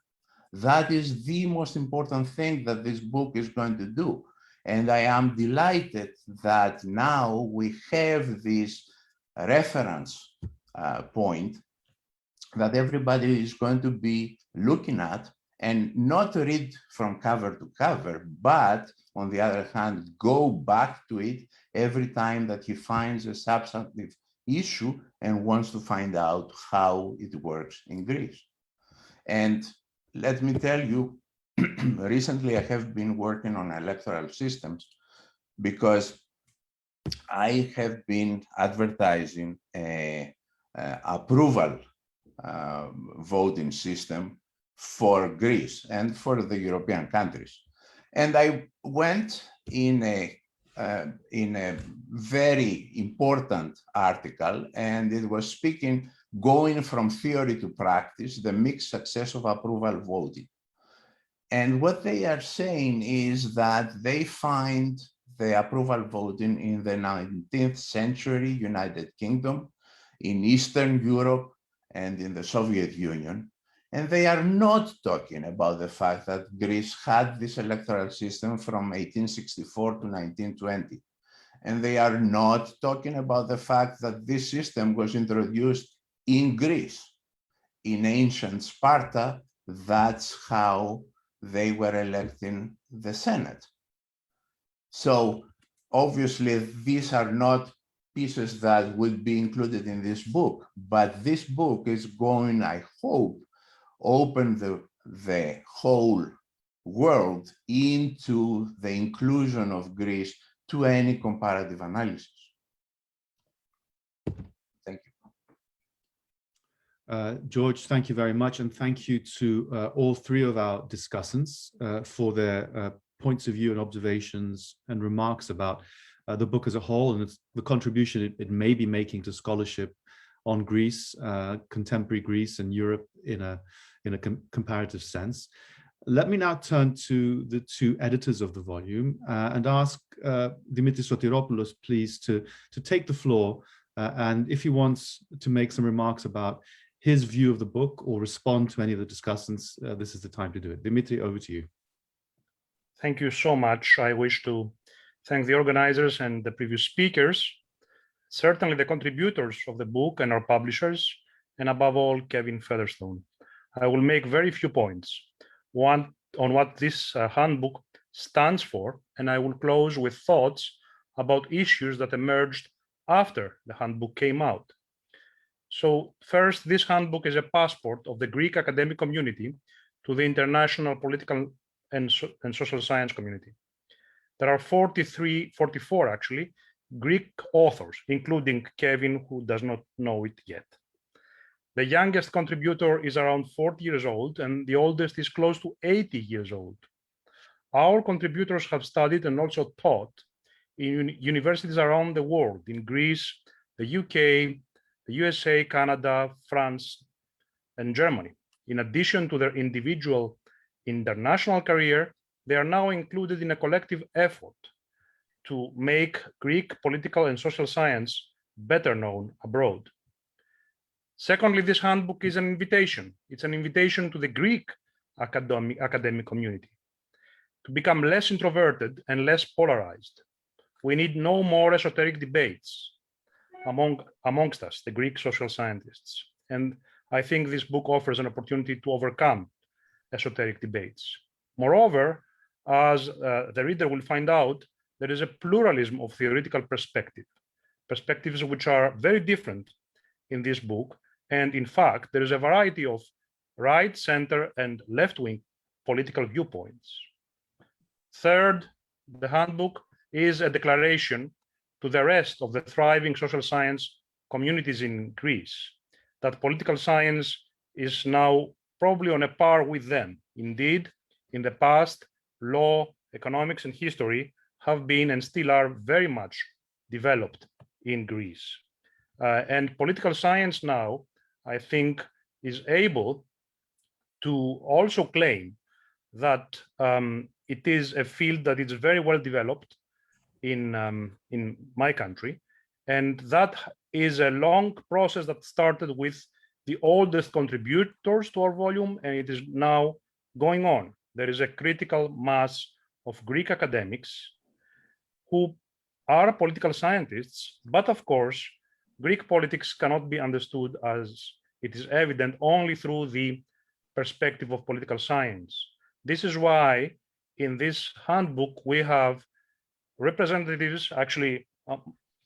That is the most important thing that this book is going to do. And I am delighted that now we have this reference point that everybody is going to be looking at, and not read from cover to cover, but on the other hand, go back to it every time that he finds a substantive issue and wants to find out how it works in Greece. And let me tell you, recently I have been working on electoral systems because I have been advertising an approval voting system for Greece and for the European countries. And I went in a very important article, and it was speaking, going from theory to practice, the mixed success of approval voting. And what they are saying is that they find the approval voting in the 19th century United Kingdom, in Eastern Europe, and in the Soviet Union. And they are not talking about the fact that Greece had this electoral system from 1864 to 1920. And they are not talking about the fact that this system was introduced in Greece. In ancient Sparta, that's how they were electing the Senate. So obviously, these are not pieces that would be included in this book, but this book is going, I hope, open the whole world into the inclusion of Greece to any comparative analysis. Thank you. George, thank you very much. And thank you to all three of our discussants for their points of view and observations and remarks about the book as a whole and the contribution it may be making to scholarship on Greece, contemporary Greece and Europe in a comparative sense. Let me now turn to the two editors of the volume and ask Dimitri Sotiropoulos, please, to take the floor. And if he wants to make some remarks about his view of the book or respond to any of the discussants, this is the time to do it. Dimitri, over to you. Thank you so much. I wish to thank the organizers and the previous speakers, certainly the contributors of the book and our publishers, and above all, Kevin Featherstone. I will make very few points. One on what this handbook stands for, and I will close with thoughts about issues that emerged after the handbook came out. So first, this handbook is a passport of the Greek academic community to the international political and social science community. There are 44 actually, Greek authors, including Kevin, who does not know it yet. The youngest contributor is around 40 years old, and the oldest is close to 80 years old. Our contributors have studied and also taught in universities around the world, in Greece, the UK, the USA, Canada, France, and Germany. In addition to their individual international career, they are now included in a collective effort to make Greek political and social science better known abroad. Secondly, this handbook is an invitation. It's an invitation to the Greek academic community to become less introverted and less polarized. We need no more esoteric debates amongst us, the Greek social scientists. And I think this book offers an opportunity to overcome esoteric debates. Moreover, as the reader will find out, there is a pluralism of theoretical perspectives which are very different in this book. And in fact, there is a variety of right, center, and left-wing political viewpoints. Third, the handbook is a declaration to the rest of the thriving social science communities in Greece that political science is now probably on a par with them. Indeed, in the past, law, economics, and history have been and still are very much developed in Greece. And political science now, I think, is able to also claim that it is a field that is very well developed in my country. And that is a long process that started with the oldest contributors to our volume, and it is now going on. There is a critical mass of Greek academics who are political scientists, but of course, Greek politics cannot be understood, as it is evident, only through the perspective of political science. This is why in this handbook we have representatives, actually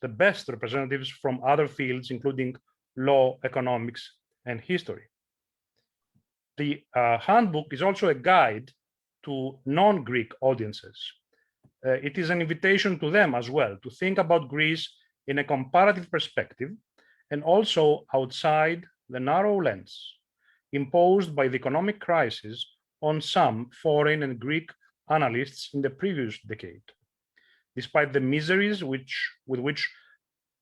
the best representatives from other fields, including law, economics, and history. The handbook is also a guide to non-Greek audiences. It is an invitation to them as well to think about Greece in a comparative perspective and also outside the narrow lens imposed by the economic crisis on some foreign and Greek analysts in the previous decade. Despite the miseries with which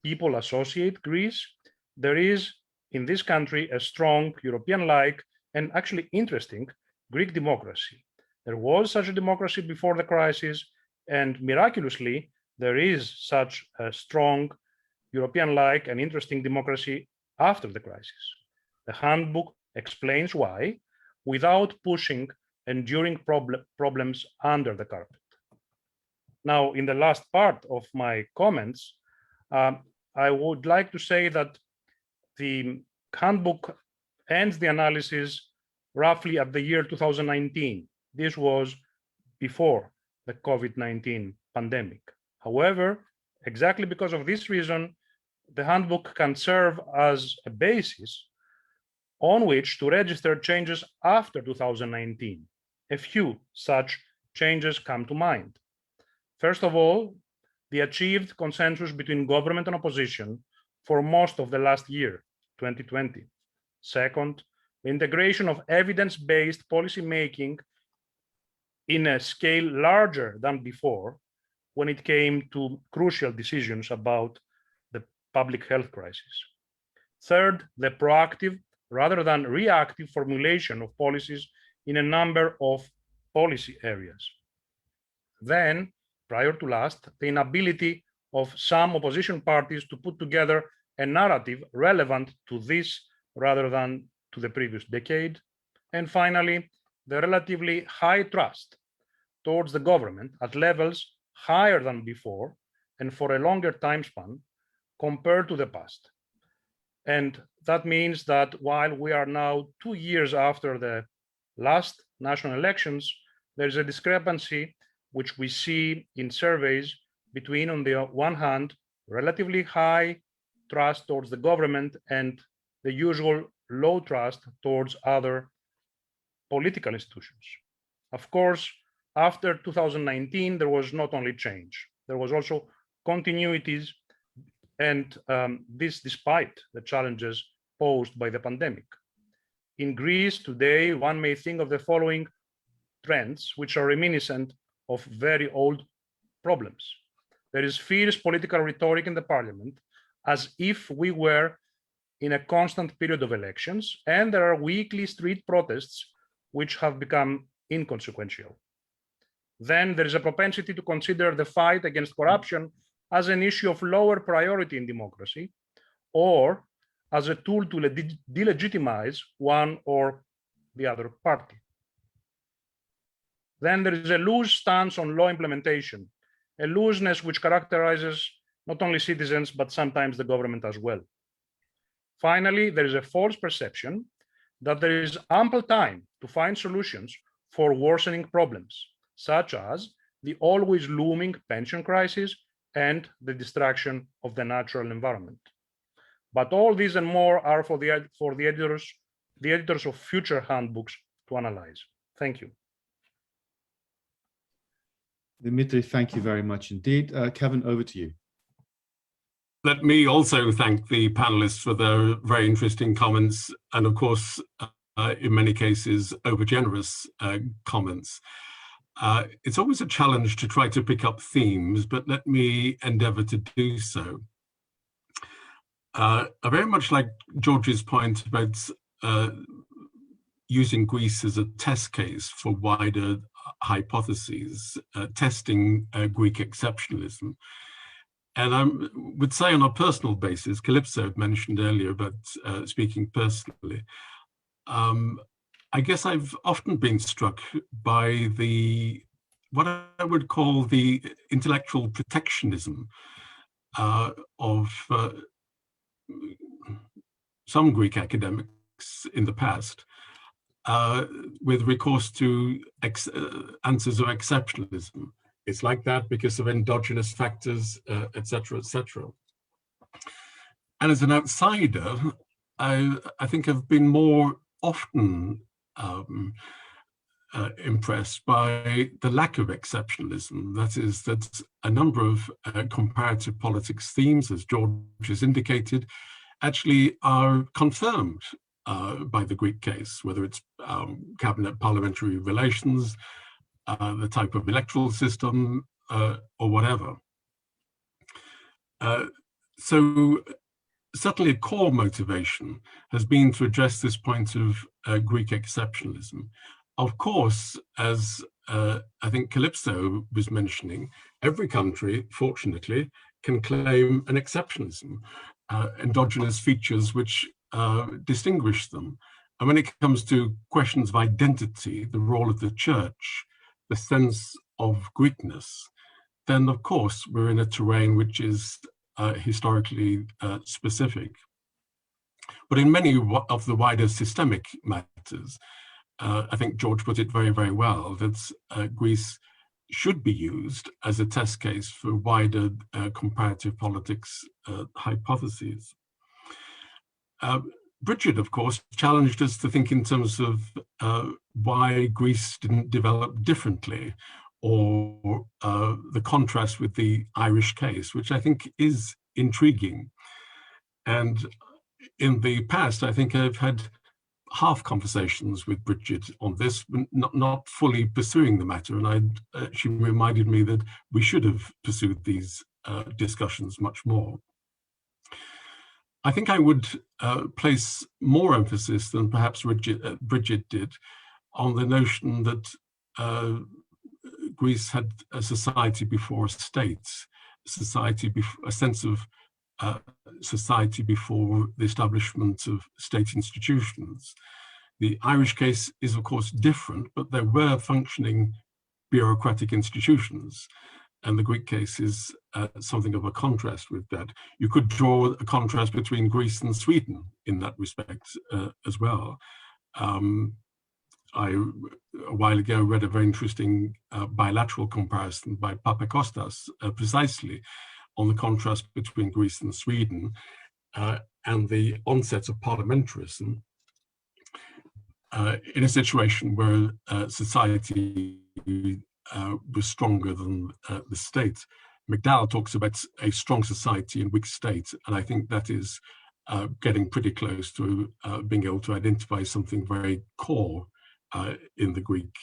people associate Greece, there is in this country a strong European-like and actually interesting Greek democracy. There was such a democracy before the crisis, and miraculously, there is such a strong European-like and interesting democracy after the crisis. The handbook explains why, without pushing enduring problems under the carpet. Now, in the last part of my comments, I would like to say that the handbook ends the analysis roughly at the year 2019. This was before the COVID-19 pandemic. However, exactly because of this reason, the handbook can serve as a basis on which to register changes after 2019. A few such changes come to mind. First of all, the achieved consensus between government and opposition for most of the last year, 2020. Second, the integration of evidence-based policy making in a scale larger than before when it came to crucial decisions about the public health crisis. Third, the proactive rather than reactive formulation of policies in a number of policy areas. Then, prior to last, the inability of some opposition parties to put together a narrative relevant to this rather than to the previous decade. And finally, the relatively high trust towards the government at levels higher than before and for a longer time span compared to the past. And that means that while we are now 2 years after the last national elections, there's a discrepancy which we see in surveys between, on the one hand, relatively high trust towards the government and the usual low trust towards other political institutions. Of course, after 2019, there was not only change, there was also continuities, and this despite the challenges posed by the pandemic. In Greece today, one may think of the following trends, which are reminiscent of very old problems. There is fierce political rhetoric in the parliament, as if we were in a constant period of elections, and there are weekly street protests which have become inconsequential. Then there is a propensity to consider the fight against corruption as an issue of lower priority in democracy, or as a tool to delegitimize one or the other party. Then there is a loose stance on law implementation, a looseness which characterizes not only citizens, but sometimes the government as well. Finally, there is a false perception that there is ample time to find solutions for worsening problems, such as the always looming pension crisis and the destruction of the natural environment. But all these and more are for the editors of future handbooks to analyze. Thank you. Dimitri, thank you very much indeed. Kevin, over to you. Let me also thank the panelists for their very interesting comments and, of course, in many cases, overgenerous comments. It's always a challenge to try to pick up themes, but let me endeavor to do so. I very much like George's point about using Greece as a test case for wider hypotheses, testing Greek exceptionalism. And I would say on a personal basis, Kalypso mentioned earlier about speaking personally, I guess I've often been struck by what I would call the intellectual protectionism of some Greek academics in the past, with recourse to answers of exceptionalism. It's like that because of endogenous factors, etc., etc. And as an outsider, I think I've been more often impressed by the lack of exceptionalism. That is, that a number of comparative politics themes, as George has indicated, actually are confirmed by the Greek case, whether it's cabinet parliamentary relations, the type of electoral system, or whatever. So certainly a core motivation has been to address this point of Greek exceptionalism. Of course, as I think Kalypso was mentioning, every country, fortunately, can claim an exceptionalism, endogenous features which distinguish them. And when it comes to questions of identity, the role of the church, the sense of Greekness, then of course we're in a terrain which is historically specific. But in many of the wider systemic matters, I think George put it very, very well, that Greece should be used as a test case for wider comparative politics hypotheses. Brigid, of course, challenged us to think in terms of why Greece didn't develop differently, or the contrast with the Irish case, which I think is intriguing. And in the past, I think I've had half conversations with Brigid on this, not fully pursuing the matter. And she reminded me that we should have pursued these discussions much more. I think I would place more emphasis than perhaps Brigid did on the notion that Greece had a society before a state, a sense of society before the establishment of state institutions. The Irish case is, of course, different, but there were functioning bureaucratic institutions. And the Greek case is something of a contrast with that. You could draw a contrast between Greece and Sweden in that respect as well. I, a while ago, read a very interesting bilateral comparison by Papakostas, precisely on the contrast between Greece and Sweden and the onset of parliamentarism in a situation where society was stronger than the state. McDowell talks about a strong society and weak state, and I think that is getting pretty close to being able to identify something very core in the Greek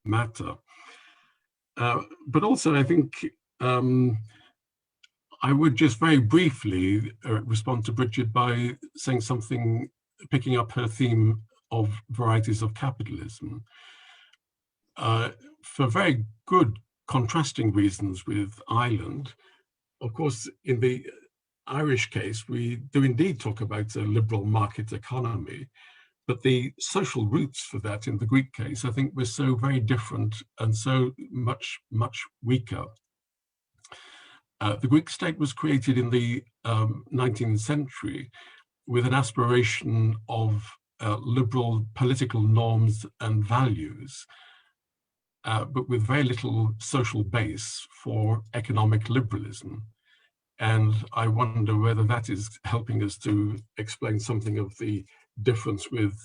matter. But also, I think I would just very briefly respond to Brigid by saying something, picking up her theme of varieties of capitalism. For very good contrasting reasons with Ireland. Of course, in the Irish case, we do indeed talk about a liberal market economy, but the social roots for that in the Greek case, I think, were so very different and so much, much weaker. The Greek state was created in the 19th century with an aspiration of liberal political norms and values, but with very little social base for economic liberalism. And I wonder whether that is helping us to explain something of the difference with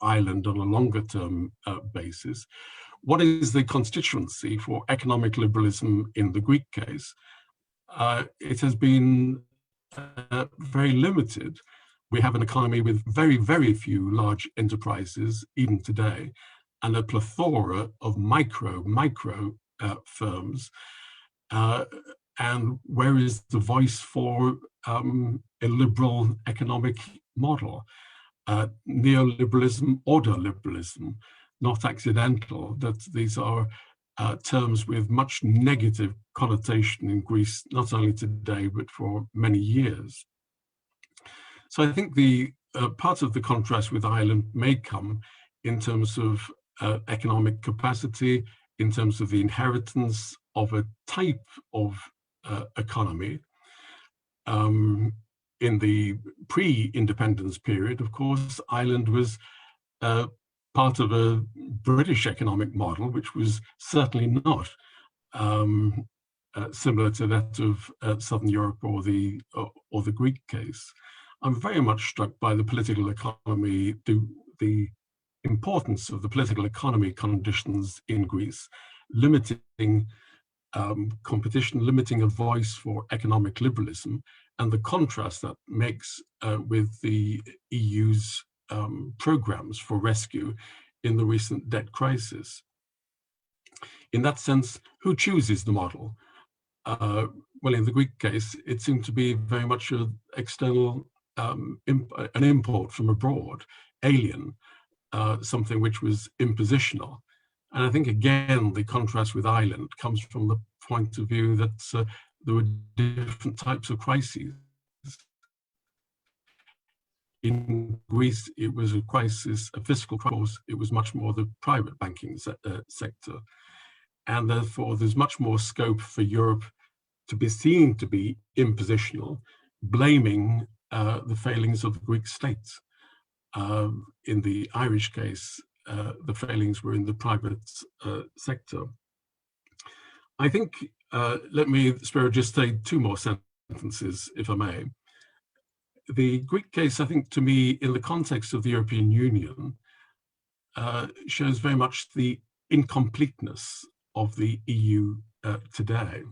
Ireland on a longer term basis. What is the constituency for economic liberalism in the Greek case? It has been very limited. We have an economy with very, very few large enterprises, even today, and a plethora of micro firms. And where is the voice for a liberal economic model? Neoliberalism, ordoliberalism, not accidental, that these are terms with much negative connotation in Greece, not only today, but for many years. So I think the part of the contrast with Ireland may come in terms of economic capacity, in terms of the inheritance of a type of economy. In the pre-independence period, of course, Ireland was part of a British economic model, which was certainly not similar to that of Southern Europe or the Greek case. I'm very much struck by the political economy, the importance of the political economy conditions in Greece, limiting competition, limiting a voice for economic liberalism, and the contrast that makes with the EU's programs for rescue in the recent debt crisis. In that sense, who chooses the model? Well, in the Greek case, it seemed to be very much an external, an import from abroad, alien, something which was impositional. And I think, again, the contrast with Ireland comes from the point of view that there were different types of crises. In Greece, it was a crisis, a fiscal crisis. It was much more the private banking sector. And therefore, there's much more scope for Europe to be seen to be impositional, blaming the failings of the Greek state. In the Irish case, the failings were in the private sector. I think, let me, Spiro, just say two more sentences, if I may. The Greek case, I think, to me, in the context of the European Union, shows very much the incompleteness of the EU today.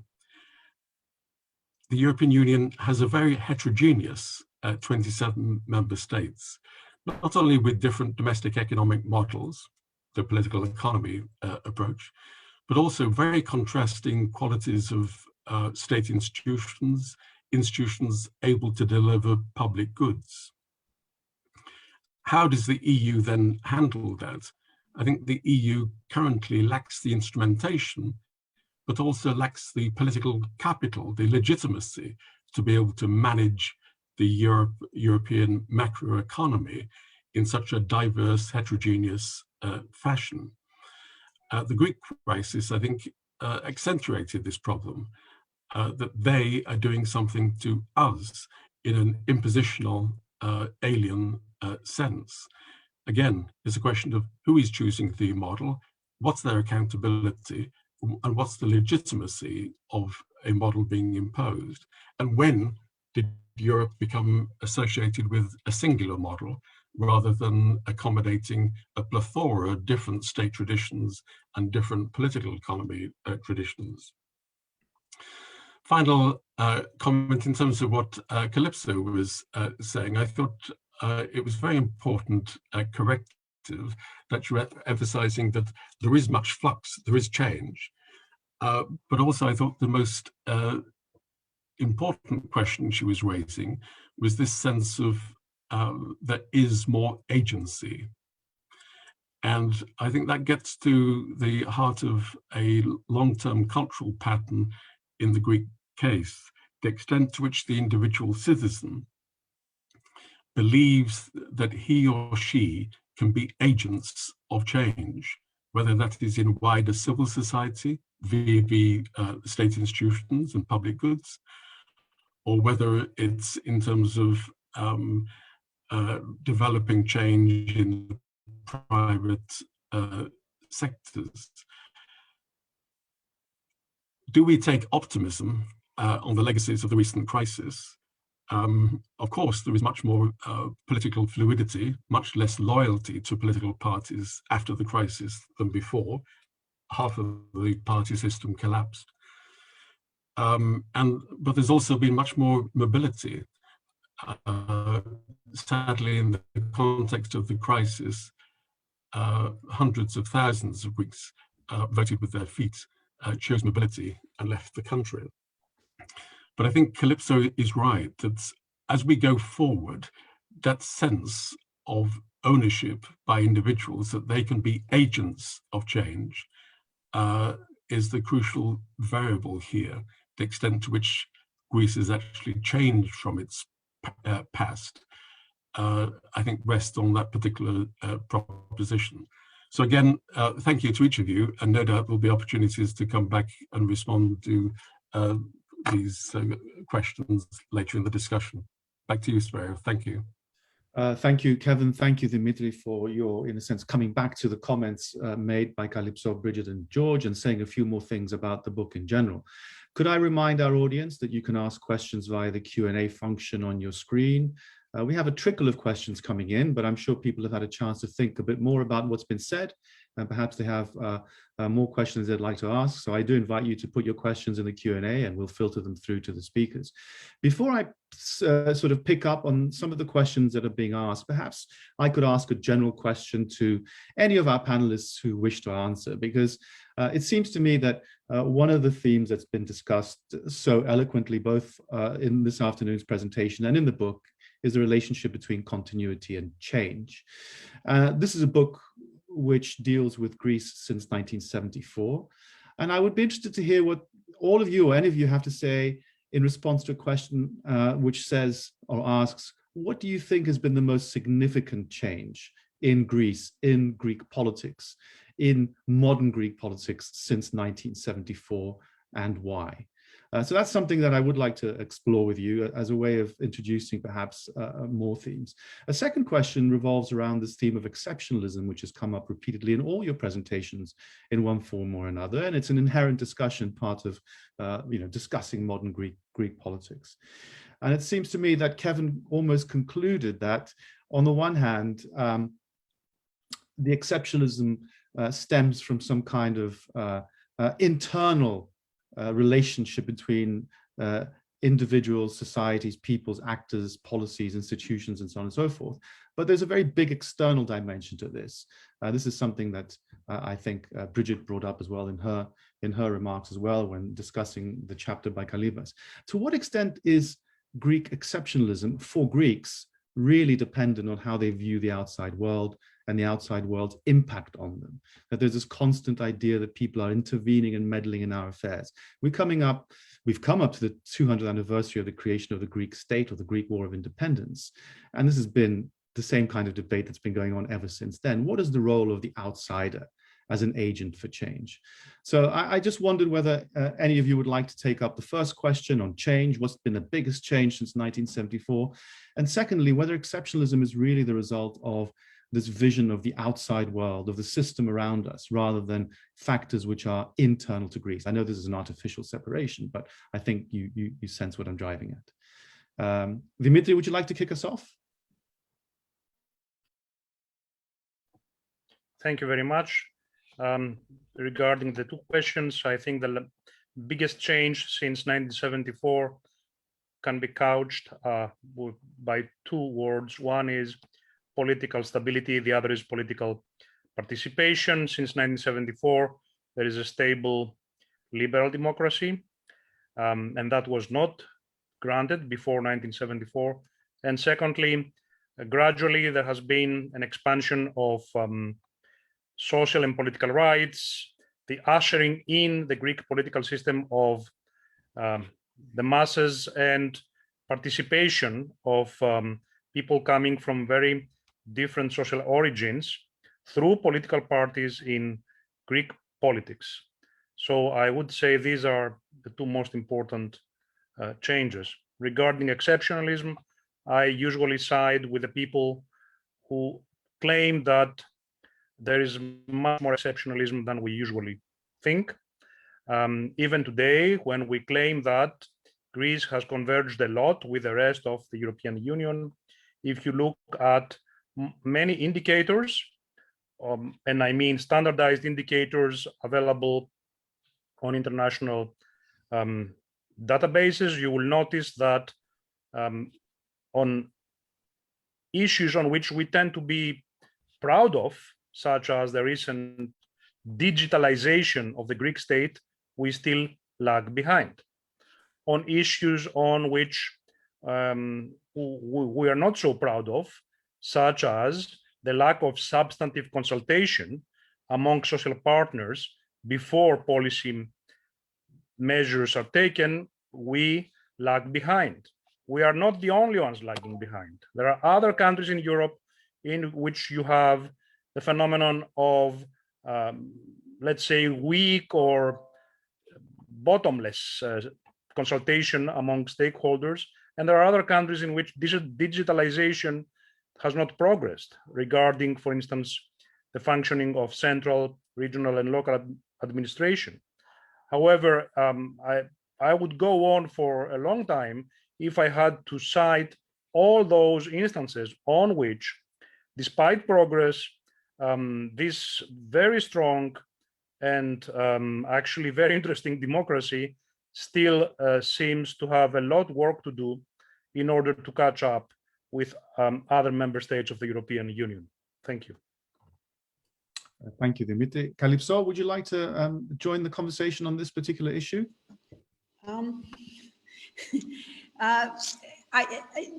The European Union has a very heterogeneous 27 member states, not only with different domestic economic models, the political economy approach, but also very contrasting qualities of state institutions able to deliver public goods. How does the EU then handle that? I think the EU currently lacks the instrumentation, but also lacks the political capital, the legitimacy to be able to manage the European macroeconomy in such a diverse, heterogeneous fashion. The Greek crisis, I think, accentuated this problem, that they are doing something to us in an impositional, alien sense. Again, it's a question of who is choosing the model, what's their accountability, and what's the legitimacy of a model being imposed, and when did Europe become associated with a singular model rather than accommodating a plethora of different state traditions and different political economy traditions. Final comment in terms of what Kalypso was saying. I thought it was very important corrective that you're emphasizing that there is much flux, there is change. But also I thought the most important question she was raising was this sense of there is more agency. And I think that gets to the heart of a long-term cultural pattern in the Greek case, the extent to which the individual citizen believes that he or she can be agents of change, whether that is in wider civil society via state institutions and public goods, or whether it's in terms of developing change in the private sectors. Do we take optimism on the legacies of the recent crisis? Of course, there is much more political fluidity, much less loyalty to political parties after the crisis than before. Half of the party system collapsed. But there's also been much more mobility. Sadly, in the context of the crisis, hundreds of thousands of Greeks voted with their feet, chose mobility and left the country. But I think Kalypso is right that as we go forward, that sense of ownership by individuals, that they can be agents of change, is the crucial variable here. The extent to which Greece has actually changed from its past, I think, rests on that particular proposition. So again, thank you to each of you, and no doubt there'll be opportunities to come back and respond to these questions later in the discussion. Back to you, Spiro. Thank you. Thank you, Kevin. Thank you, Dimitri, for your, in a sense, coming back to the comments made by Kalypso, Brigid, and George, and saying a few more things about the book in general. Could I remind our audience that you can ask questions via the Q&A function on your screen? We have a trickle of questions coming in, but I'm sure people have had a chance to think a bit more about what's been said, and perhaps they have more questions they'd like to ask. So I do invite you to put your questions in the Q&A, and we'll filter them through to the speakers. Before I sort of pick up on some of the questions that are being asked, perhaps I could ask a general question to any of our panelists who wish to answer, because it seems to me that one of the themes that's been discussed so eloquently, both in this afternoon's presentation and in the book, is the relationship between continuity and change. This is a book which deals with Greece since 1974. And I would be interested to hear what all of you or any of you have to say in response to a question which says or asks, what do you think has been the most significant change in Greece, in Greek politics, in modern Greek politics since 1974, and why? So that's something that I would like to explore with you as a way of introducing perhaps more themes. A second question revolves around this theme of exceptionalism, which has come up repeatedly in all your presentations in one form or another. And it's an inherent discussion, part of discussing modern Greek politics. And it seems to me that Kevin almost concluded that, on the one hand, the exceptionalism stems from some kind of internal relationship between individuals, societies, peoples, actors, policies, institutions, and so on and so forth. But there's a very big external dimension to this. This is something that I think Brigid brought up as well in her remarks as well when discussing the chapter by Kalypso. To what extent is Greek exceptionalism for Greeks really dependent on how they view the outside world and the outside world's impact on them? That there's this constant idea that people are intervening and meddling in our affairs. We've come up to the 200th anniversary of the creation of the Greek state, or the Greek War of Independence. And this has been the same kind of debate that's been going on ever since then. What is the role of the outsider as an agent for change? So I just wondered whether any of you would like to take up the first question on change. What's been the biggest change since 1974? And secondly, whether exceptionalism is really the result of this vision of the outside world, of the system around us, rather than factors which are internal to Greece. I know this is an artificial separation, but I think you sense what I'm driving at. Dimitri, would you like to kick us off? Thank you very much. Regarding the two questions, I think the biggest change since 1974 can be couched by two words. One is political stability, the other is political participation. Since 1974, there is a stable liberal democracy, and that was not granted before 1974. And secondly, gradually there has been an expansion of social and political rights, the ushering in the Greek political system of the masses, and participation of people coming from very different social origins through political parties in Greek politics. So I would say these are the two most important changes. Regarding exceptionalism, I usually side with the people who claim that there is much more exceptionalism than we usually think. Even today, when we claim that Greece has converged a lot with the rest of the European Union, if you look at many indicators, and I mean standardized indicators available on international databases, you will notice that on issues on which we tend to be proud of, such as the recent digitalization of the Greek state, we still lag behind. On issues on which we are not so proud of, such as the lack of substantive consultation among social partners before policy measures are taken, we lag behind. We are not the only ones lagging behind. There are other countries in Europe in which you have the phenomenon of, let's say, weak or bottomless consultation among stakeholders. And there are other countries in which digitalization has not progressed regarding, for instance, the functioning of central, regional, and local administration. However, I would go on for a long time if I had to cite all those instances on which, despite progress, this very strong and actually very interesting democracy still seems to have a lot of work to do in order to catch up with other member states of the European Union. Thank you. Thank you, Dimitri. Kalypso, would you like to join the conversation on this particular issue?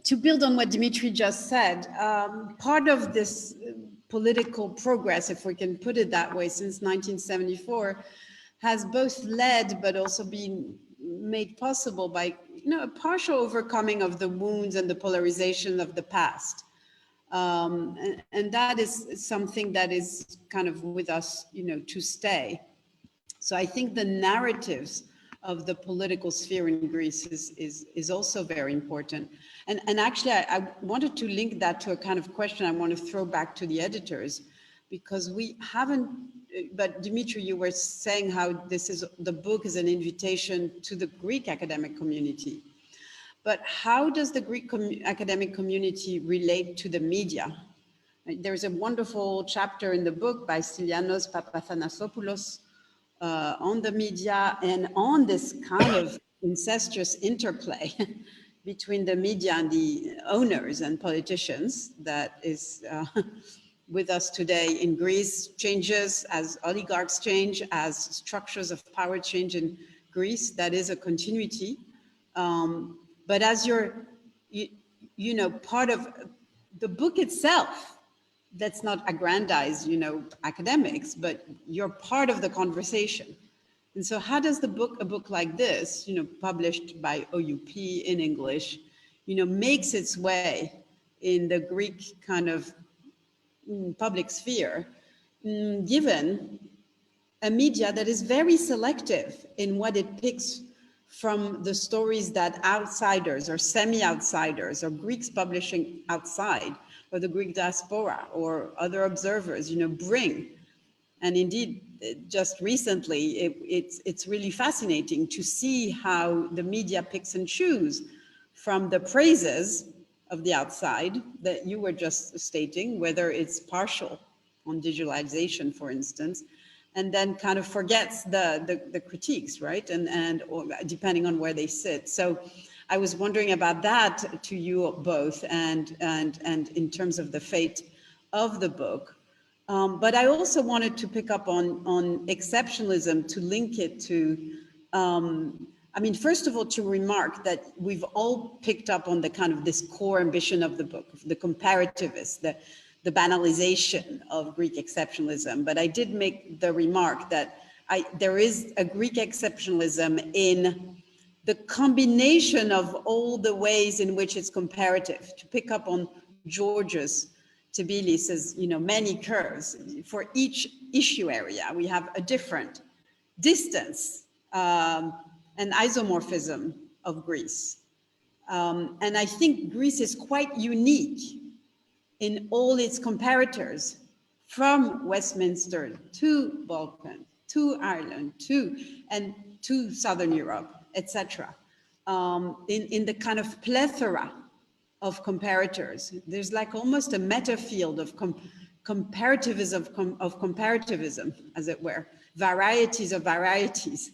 To build on what Dimitri just said, part of this political progress, if we can put it that way, since 1974, has both led but also been made possible by a partial overcoming of the wounds and the polarization of the past. And that is something that is kind of with us, to stay. So I think the narratives of the political sphere in Greece is also very important. And actually, I wanted to link that to a kind of question I want to throw back to the editors, because we haven't, but Dimitri, you were saying how the book is an invitation to the Greek academic community. But how does the Greek academic community relate to the media? There's a wonderful chapter in the book by Stylianos Papathanassopoulos on the media and on this kind of incestuous interplay between the media and the owners and politicians that is with us today in Greece. Changes as oligarchs change, as structures of power change in Greece. That is a continuity. But as you're, part of the book itself, let's not aggrandize, academics, but you're part of the conversation. And so how does a book like this, published by OUP in English, makes its way in the Greek kind of public sphere, given a media that is very selective in what it picks from the stories that outsiders or semi-outsiders or Greeks publishing outside or the Greek diaspora or other observers, bring. And indeed, just recently, it's really fascinating to see how the media picks and choose from the praises of the outside that you were just stating, whether it's partial on digitalization, for instance, and then kind of forgets the critiques, right? And or depending on where they sit. So I was wondering about that to you both, and in terms of the fate of the book. But I also wanted to pick up on exceptionalism, to link it to, first of all, to remark that we've all picked up on the kind of this core ambition of the book, the comparativist, the banalization of Greek exceptionalism. But I did make the remark that there is a Greek exceptionalism in the combination of all the ways in which it's comparative. To pick up on George's, Tsebelis' many curves. For each issue area, we have a different distance and isomorphism of Greece. And I think Greece is quite unique in all its comparators, from Westminster to Balkan, to Ireland, to Southern Europe, etc. In the kind of plethora of comparators. There's like almost a meta field of comparativism, as it were, varieties of varieties.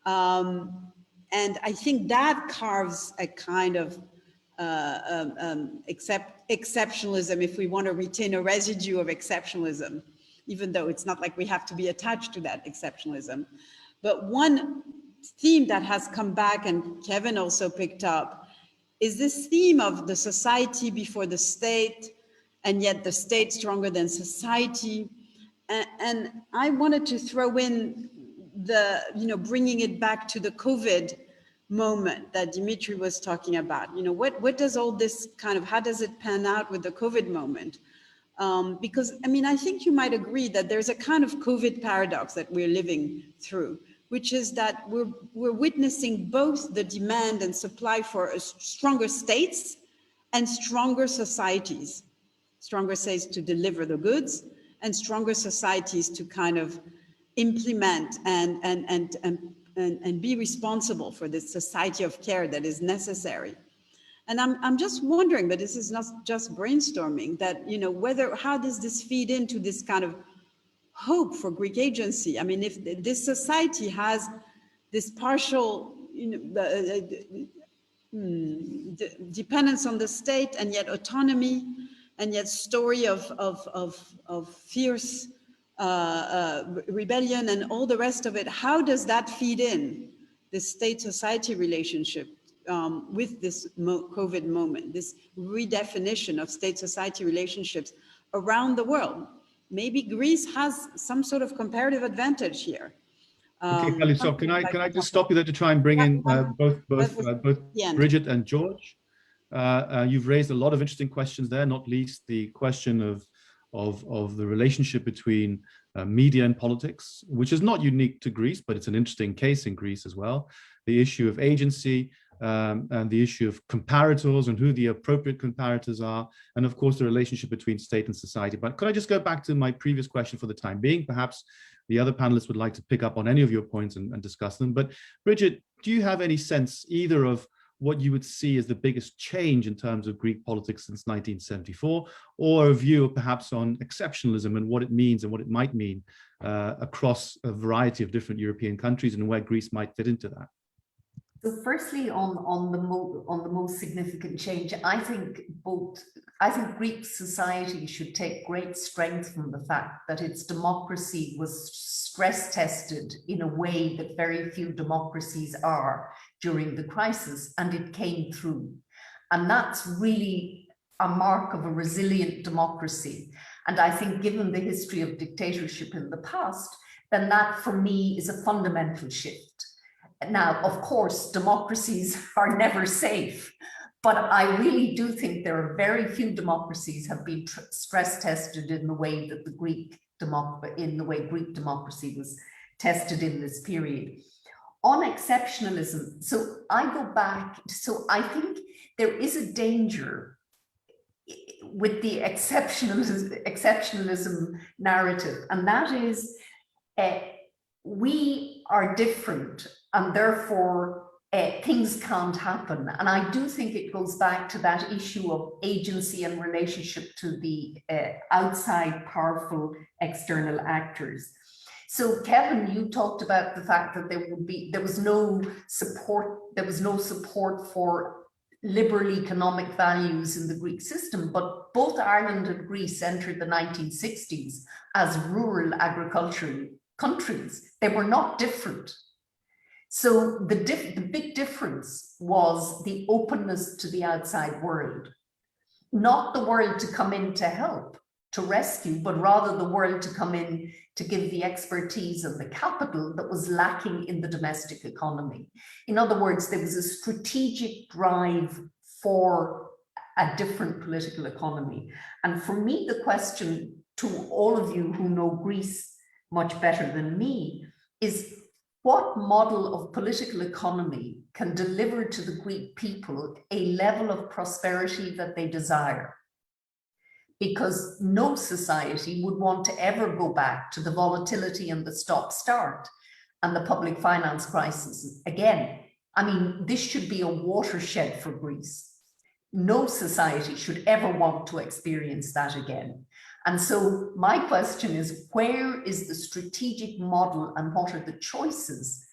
And I think that carves a kind of exceptionalism, if we want to retain a residue of exceptionalism, even though it's not like we have to be attached to that exceptionalism. But one theme that has come back, and Kevin also picked up, is this theme of the society before the state, and yet the state stronger than society. And I wanted to throw in the, bringing it back to the COVID moment that Dimitri was talking about. What does all this how does it pan out with the COVID moment? Because, I think you might agree that there's a kind of COVID paradox that we're living through, which is that we're witnessing both the demand and supply for stronger states and stronger societies. Stronger states to deliver the goods, and stronger societies to kind of implement and be responsible for this society of care that is necessary. And I'm just wondering, but this is not just brainstorming, that, how does this feed into this kind of hope for Greek agency? If this society has this partial dependence on the state, and yet autonomy, and yet story of fierce rebellion and all the rest of it, how does that feed in this state-society relationship with this COVID moment, this redefinition of state-society relationships around the world? Maybe Greece has some sort of comparative advantage here. Okay, Kalypso, can I just stop you there to try and bring in both Brigid and George? You've raised a lot of interesting questions there, not least the question of the relationship between media and politics, which is not unique to Greece, but it's an interesting case in Greece as well. The issue of agency and the issue of comparators and who the appropriate comparators are, and of course the relationship between state and society. But could I just go back to my previous question for the time being? Perhaps the other panelists would like to pick up on any of your points and discuss them. But Brigid, do you have any sense either of what you would see as the biggest change in terms of Greek politics since 1974, or a view perhaps on exceptionalism and what it means and what it might mean across a variety of different European countries, and where Greece might fit into that? So firstly, on the most significant change, I think Greek society should take great strength from the fact that its democracy was stress tested in a way that very few democracies are during the crisis, and it came through. And that's really a mark of a resilient democracy. And I think given the history of dictatorship in the past, then that for me is a fundamental shift. Now, of course, democracies are never safe, but I really do think there are very few democracies have been stress tested in the way that Greek democracy was tested in this period. On exceptionalism, so I go back, so I think there is a danger with the exceptionalism narrative, and that is we are different, and therefore things can't happen. And I do think it goes back to that issue of agency and relationship to the outside powerful external actors. So Kevin, you talked about the fact that there was no support for liberal economic values in the Greek system, but both Ireland and Greece entered the 1960s as rural agricultural countries. They were not different. So the big difference was the openness to the outside world, not the world to come in to help, to rescue, but rather the world to come in to give the expertise and the capital that was lacking in the domestic economy. In other words, there was a strategic drive for a different political economy. And for me, the question to all of you who know Greece much better than me is, what model of political economy can deliver to the Greek people a level of prosperity that they desire? Because no society would want to ever go back to the volatility and the stop-start and the public finance crisis again. I mean, this should be a watershed for Greece. No society should ever want to experience that again. And so my question is, where is the strategic model and what are the choices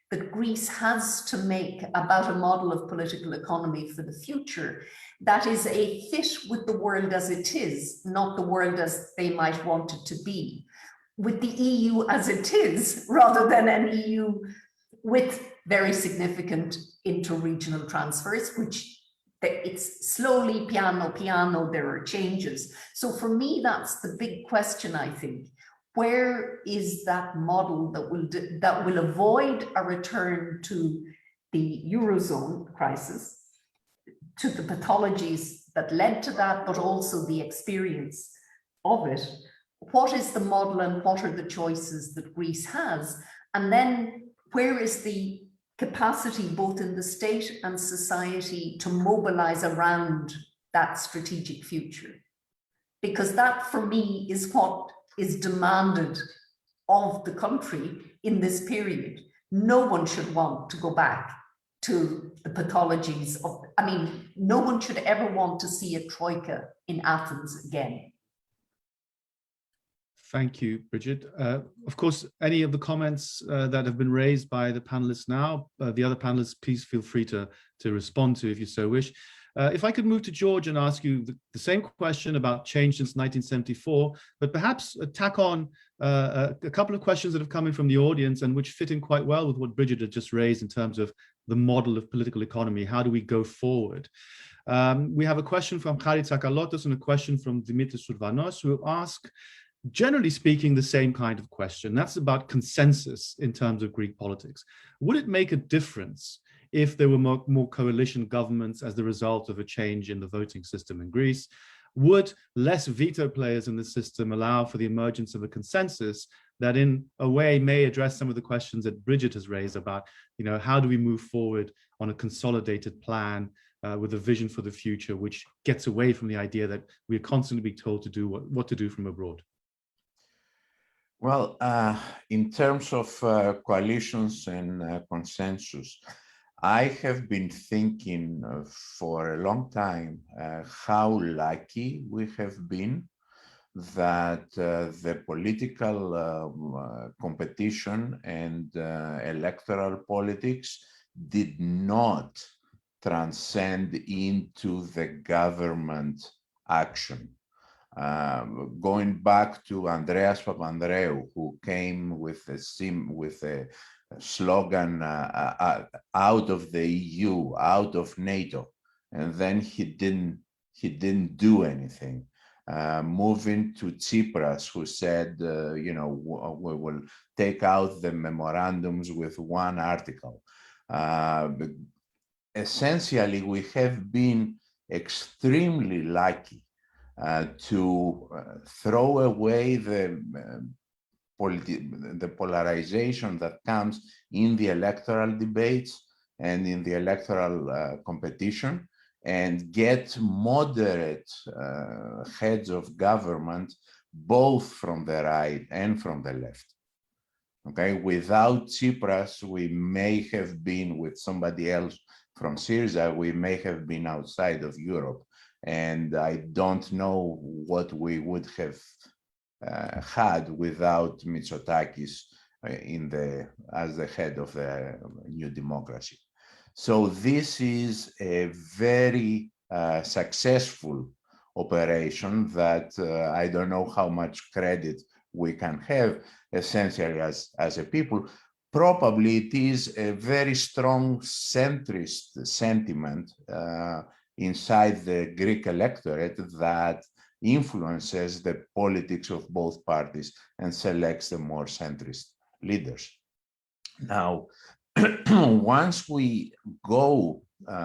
that Greece has to make about a model of political economy for the future that is a fit with the world as it is, not the world as they might want it to be, with the EU as it is, rather than an EU with very significant interregional transfers, which it's slowly, piano, piano, there are changes. So for me, that's the big question, I think. Where is that model that will avoid a return to the Eurozone crisis, to the pathologies that led to that, but also the experience of it? What is the model and what are the choices that Greece has? And then where is the capacity, both in the state and society, to mobilize around that strategic future? Because that, for me, is what is demanded of the country in this period. No one should want to go back to the pathologies of, I mean, no one should ever want to see a troika in Athens again. Thank you, Brigid. Of course, any of the comments that have been raised by the panelists now, the other panelists, please feel free to respond to if you so wish. If I could move to George and ask you the same question about change since 1974, but perhaps tack on a couple of questions that have come in from the audience and which fit in quite well with what Brigid had just raised in terms of the model of political economy. How do we go forward? We have a question from Charis Akalotos and a question from Dimitri who ask, generally speaking, the same kind of question. That's about consensus in terms of Greek politics. Would it make a difference if there were more coalition governments as the result of a change in the voting system in Greece? Would less veto players in the system allow for the emergence of a consensus that in a way may address some of the questions that Brigid has raised about, you know, how do we move forward on a consolidated plan with a vision for the future, which gets away from the idea that we're constantly being told to do what to do from abroad? Well, in terms of coalitions and consensus, I have been thinking for a long time how lucky we have been that the political competition and electoral politics did not transcend into the government action. Going back to Andreas Papandreou, who came with a slogan out of the EU, out of NATO, and then he didn't do anything. Moving to Tsipras, who said, you know, we will take out the memorandums with one article. Essentially, we have been extremely lucky to throw away the polarization that comes in the electoral debates and in the electoral competition, and get moderate heads of government, both from the right and from the left. Okay, without Tsipras, we may have been with somebody else from Syriza, we may have been outside of Europe. And I don't know what we would have had without Mitsotakis as the head of the New Democracy. So this is a very successful operation that I don't know how much credit we can have essentially as a people. Probably it is a very strong centrist sentiment inside the Greek electorate that influences the politics of both parties and selects the more centrist leaders. Now, once we go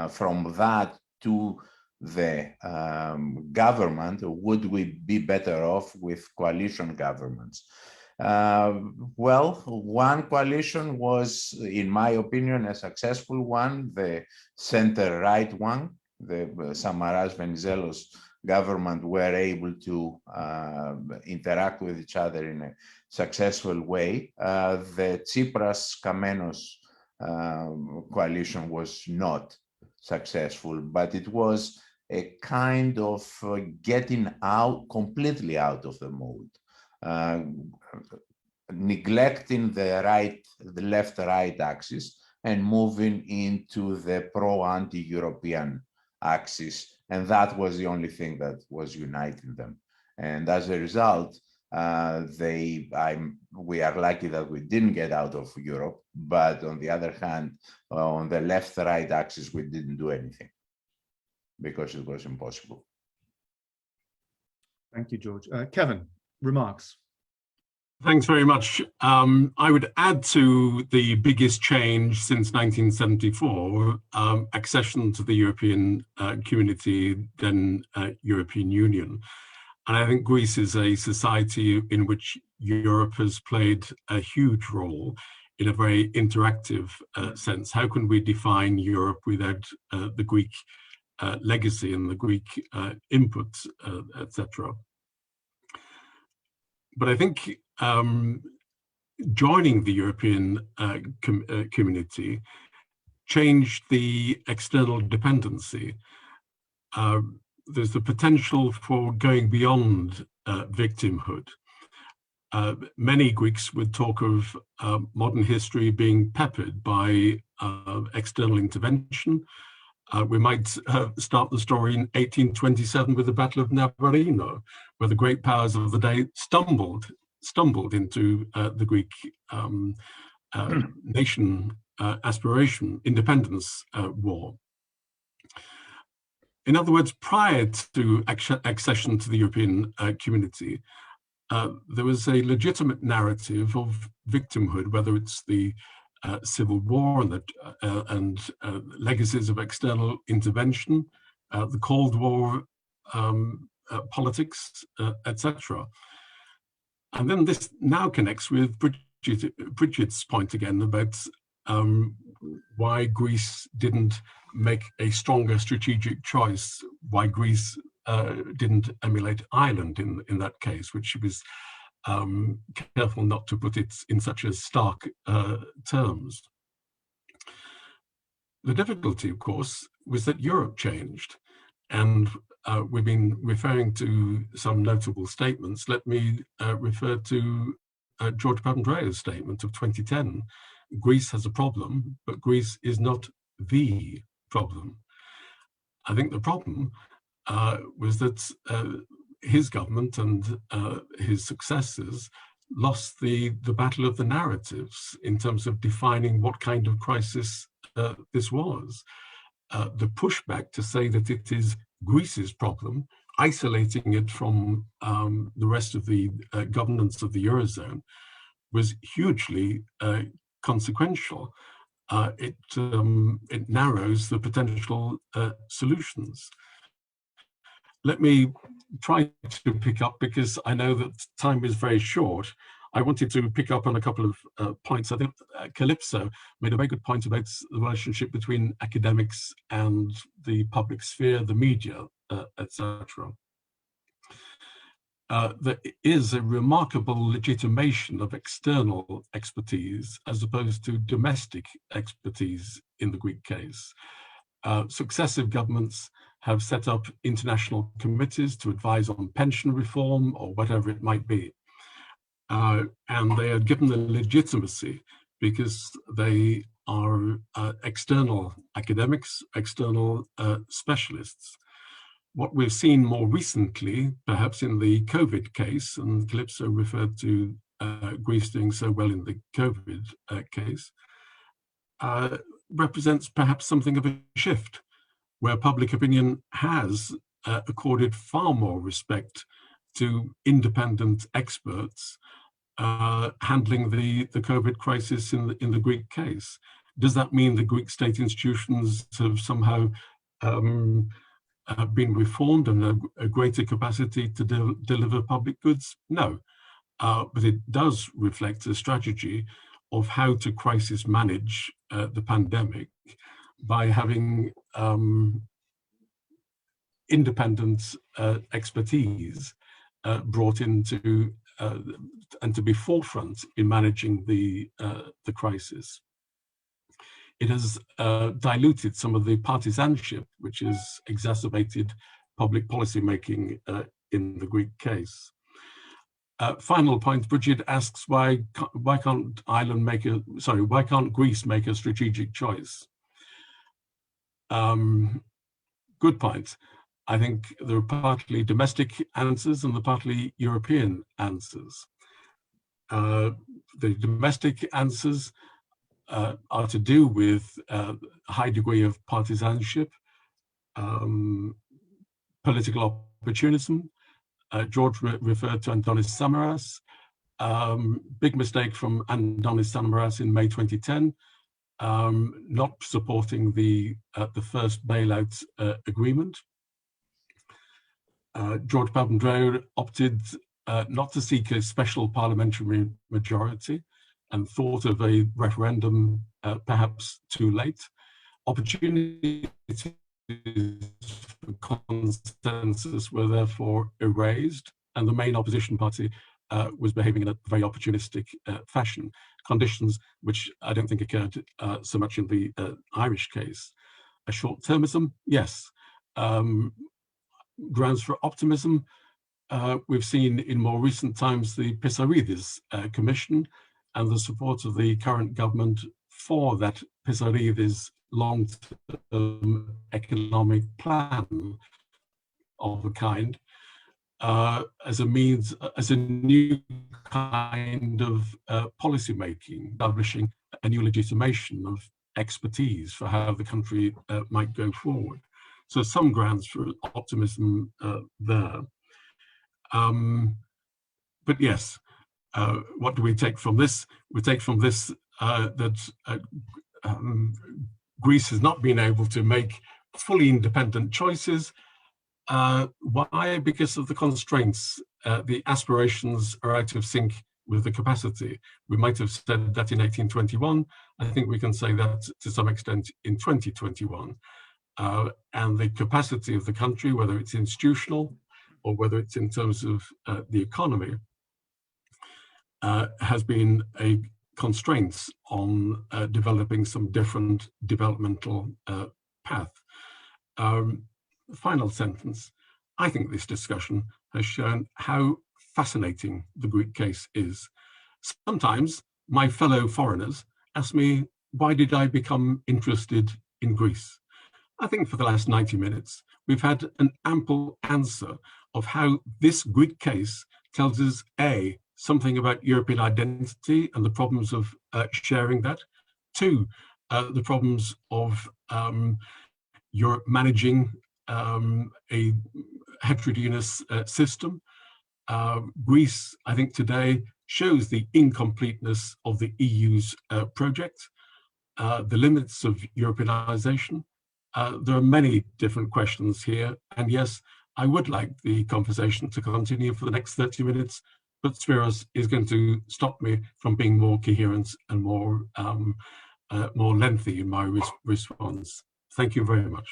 from that to the government, would we be better off with coalition governments? Well, one coalition was, in my opinion, a successful one, the center-right one. The Samaras Venizelos government were able to interact with each other in a successful way. The Tsipras-Kamenos coalition was not successful, but it was a kind of getting out, completely out of the mold. Neglecting the left-right axis and moving into the pro-anti-European axis, and that was the only thing that was uniting them. And as a result, we are lucky that we didn't get out of Europe, but on the other hand, on the left-right axis, we didn't do anything because it was impossible. Thank you, George. Kevin, remarks? Thanks very much. I would add to the biggest change since 1974, accession to the European community, then European Union. And I think Greece is a society in which Europe has played a huge role in a very interactive sense. How can we define Europe without the Greek legacy and the Greek input, etc.? But I think joining the European community changed the external dependency. There's the potential for going beyond victimhood. Many Greeks would talk of modern history being peppered by external intervention. We might start the story in 1827 with the Battle of Navarino, where the great powers of the day stumbled into the Greek nation aspiration, independence war. In other words, prior to accession to the European community, there was a legitimate narrative of victimhood, whether it's the civil war and legacies of external intervention, the Cold War politics, etc. And then this now connects with Brigid's point again about why Greece didn't make a stronger strategic choice, why Greece didn't emulate Ireland in that case, which she was careful not to put it in such a stark terms. The difficulty, of course, was that Europe changed, and we've been referring to some notable statements. Let me refer to George Papandreou's statement of 2010. Greece has a problem, but Greece is not the problem. I think the problem was that his government and his successors lost the battle of the narratives in terms of defining what kind of crisis this was. The pushback to say that it is Greece's problem, isolating it from the rest of the governance of the Eurozone, was hugely consequential. It narrows the potential solutions. Let me try to pick up, because I know that time is very short. I wanted to pick up on a couple of points. I think Kalypso made a very good point about the relationship between academics and the public sphere, the media, etc. There is a remarkable legitimation of external expertise as opposed to domestic expertise in the Greek case. Successive governments have set up international committees to advise on pension reform or whatever it might be. And they are given the legitimacy because they are external academics, external specialists. What we've seen more recently, perhaps in the COVID case, and Kalypso referred to Greece doing so well in the COVID case, represents perhaps something of a shift, where public opinion has accorded far more respect to independent experts handling the COVID crisis in the Greek case. Does that mean the Greek state institutions have somehow been reformed and a greater capacity to deliver public goods? No. but it does reflect a strategy of how to crisis manage the pandemic by having independent expertise brought into and to be forefront in managing the crisis. It has diluted some of the partisanship, which has exacerbated public policy making in the Greek case. Final point, Brigid asks why can't Greece make a strategic choice? Good point. I think there are partly domestic answers and the partly European answers. The domestic answers are to do with a high degree of partisanship, political opportunism. George referred to Antonis Samaras. Big mistake from Antonis Samaras in May 2010, not supporting the first bailout agreement. George Papandreou opted not to seek a special parliamentary majority and thought of a referendum perhaps too late. Opportunities for consensus were therefore erased, and the main opposition party was behaving in a very opportunistic fashion, conditions which I don't think occurred so much in the Irish case. A short-termism, yes. Grounds for optimism, we've seen in more recent times the Pissarides Commission and the support of the current government for that Pissarides long-term economic plan of a kind as a means, as a new kind of policy making, establishing a new legitimation of expertise for how the country might go forward. So some grounds for optimism there. But yes, what do we take from this? We take from this that Greece has not been able to make fully independent choices. Why? Because of the constraints. The aspirations are out of sync with the capacity. We might have said that in 1821. I think we can say that to some extent in 2021. And the capacity of the country, whether it's institutional or whether it's in terms of the economy, has been a constraint on developing some different developmental path. Final sentence. I think this discussion has shown how fascinating the Greek case is. Sometimes my fellow foreigners ask me, why did I become interested in Greece? I think for the last 90 minutes, we've had an ample answer of how this Greek case tells us, A, something about European identity and the problems of sharing that. Two, the problems of Europe managing a heterogeneous system. Greece, I think today, shows the incompleteness of the EU's project, the limits of Europeanization. There are many different questions here, and yes, I would like the conversation to continue for the next 30 minutes, but Spiros is going to stop me from being more coherent and more lengthy in my response. Thank you very much.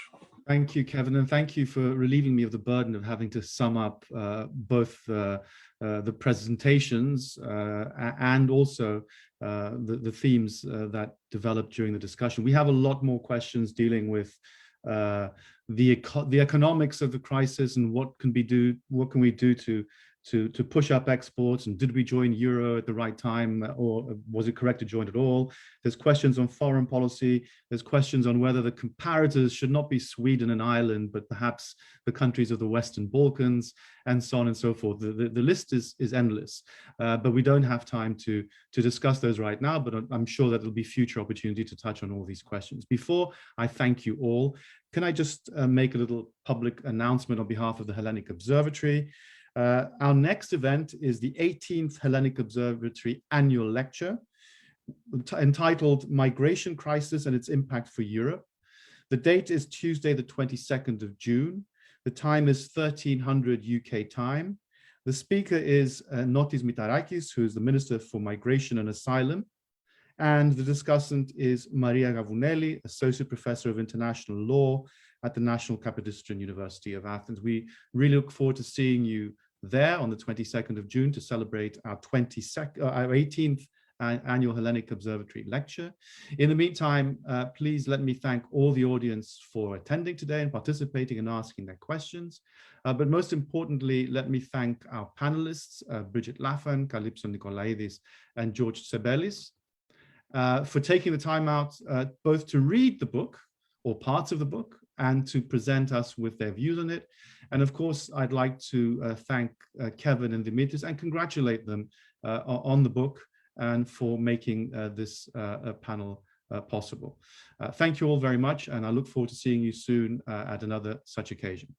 Thank you, Kevin, and thank you for relieving me of the burden of having to sum up both the presentations and also the themes that developed during the discussion. We have a lot more questions dealing with the economics of the crisis and what can we do to push up exports, and did we join Euro at the right time, or was it correct to join at all? There's questions on foreign policy. There's questions on whether the comparators should not be Sweden and Ireland, but perhaps the countries of the Western Balkans, and so on and so forth. The list is endless, but we don't have time to discuss those right now, but I'm sure that there'll be future opportunity to touch on all these questions. Before I thank you all, can I just make a little public announcement on behalf of the Hellenic Observatory? Our next event is the 18th Hellenic Observatory Annual Lecture, entitled Migration Crisis and Its Impact for Europe. The date is Tuesday, the 22nd of June. The time is 1300 UK time. The speaker is Notis Mitarakis, who is the Minister for Migration and Asylum. And the discussant is Maria Gavouneli, Associate Professor of International Law at the National Kapodistrian University of Athens. We really look forward to seeing you there on the 22nd of June to celebrate our 18th annual Hellenic Observatory lecture. In the meantime, please let me thank all the audience for attending today and participating and asking their questions. But most importantly, let me thank our panelists, Brigid Laffan, Kalypso Nicolaidis, and George Tsebelis, for taking the time out both to read the book or parts of the book and to present us with their views on it. And of course, I'd like to thank Kevin and Dimitri and congratulate them on the book and for making this panel possible. Thank you all very much, and I look forward to seeing you soon at another such occasion.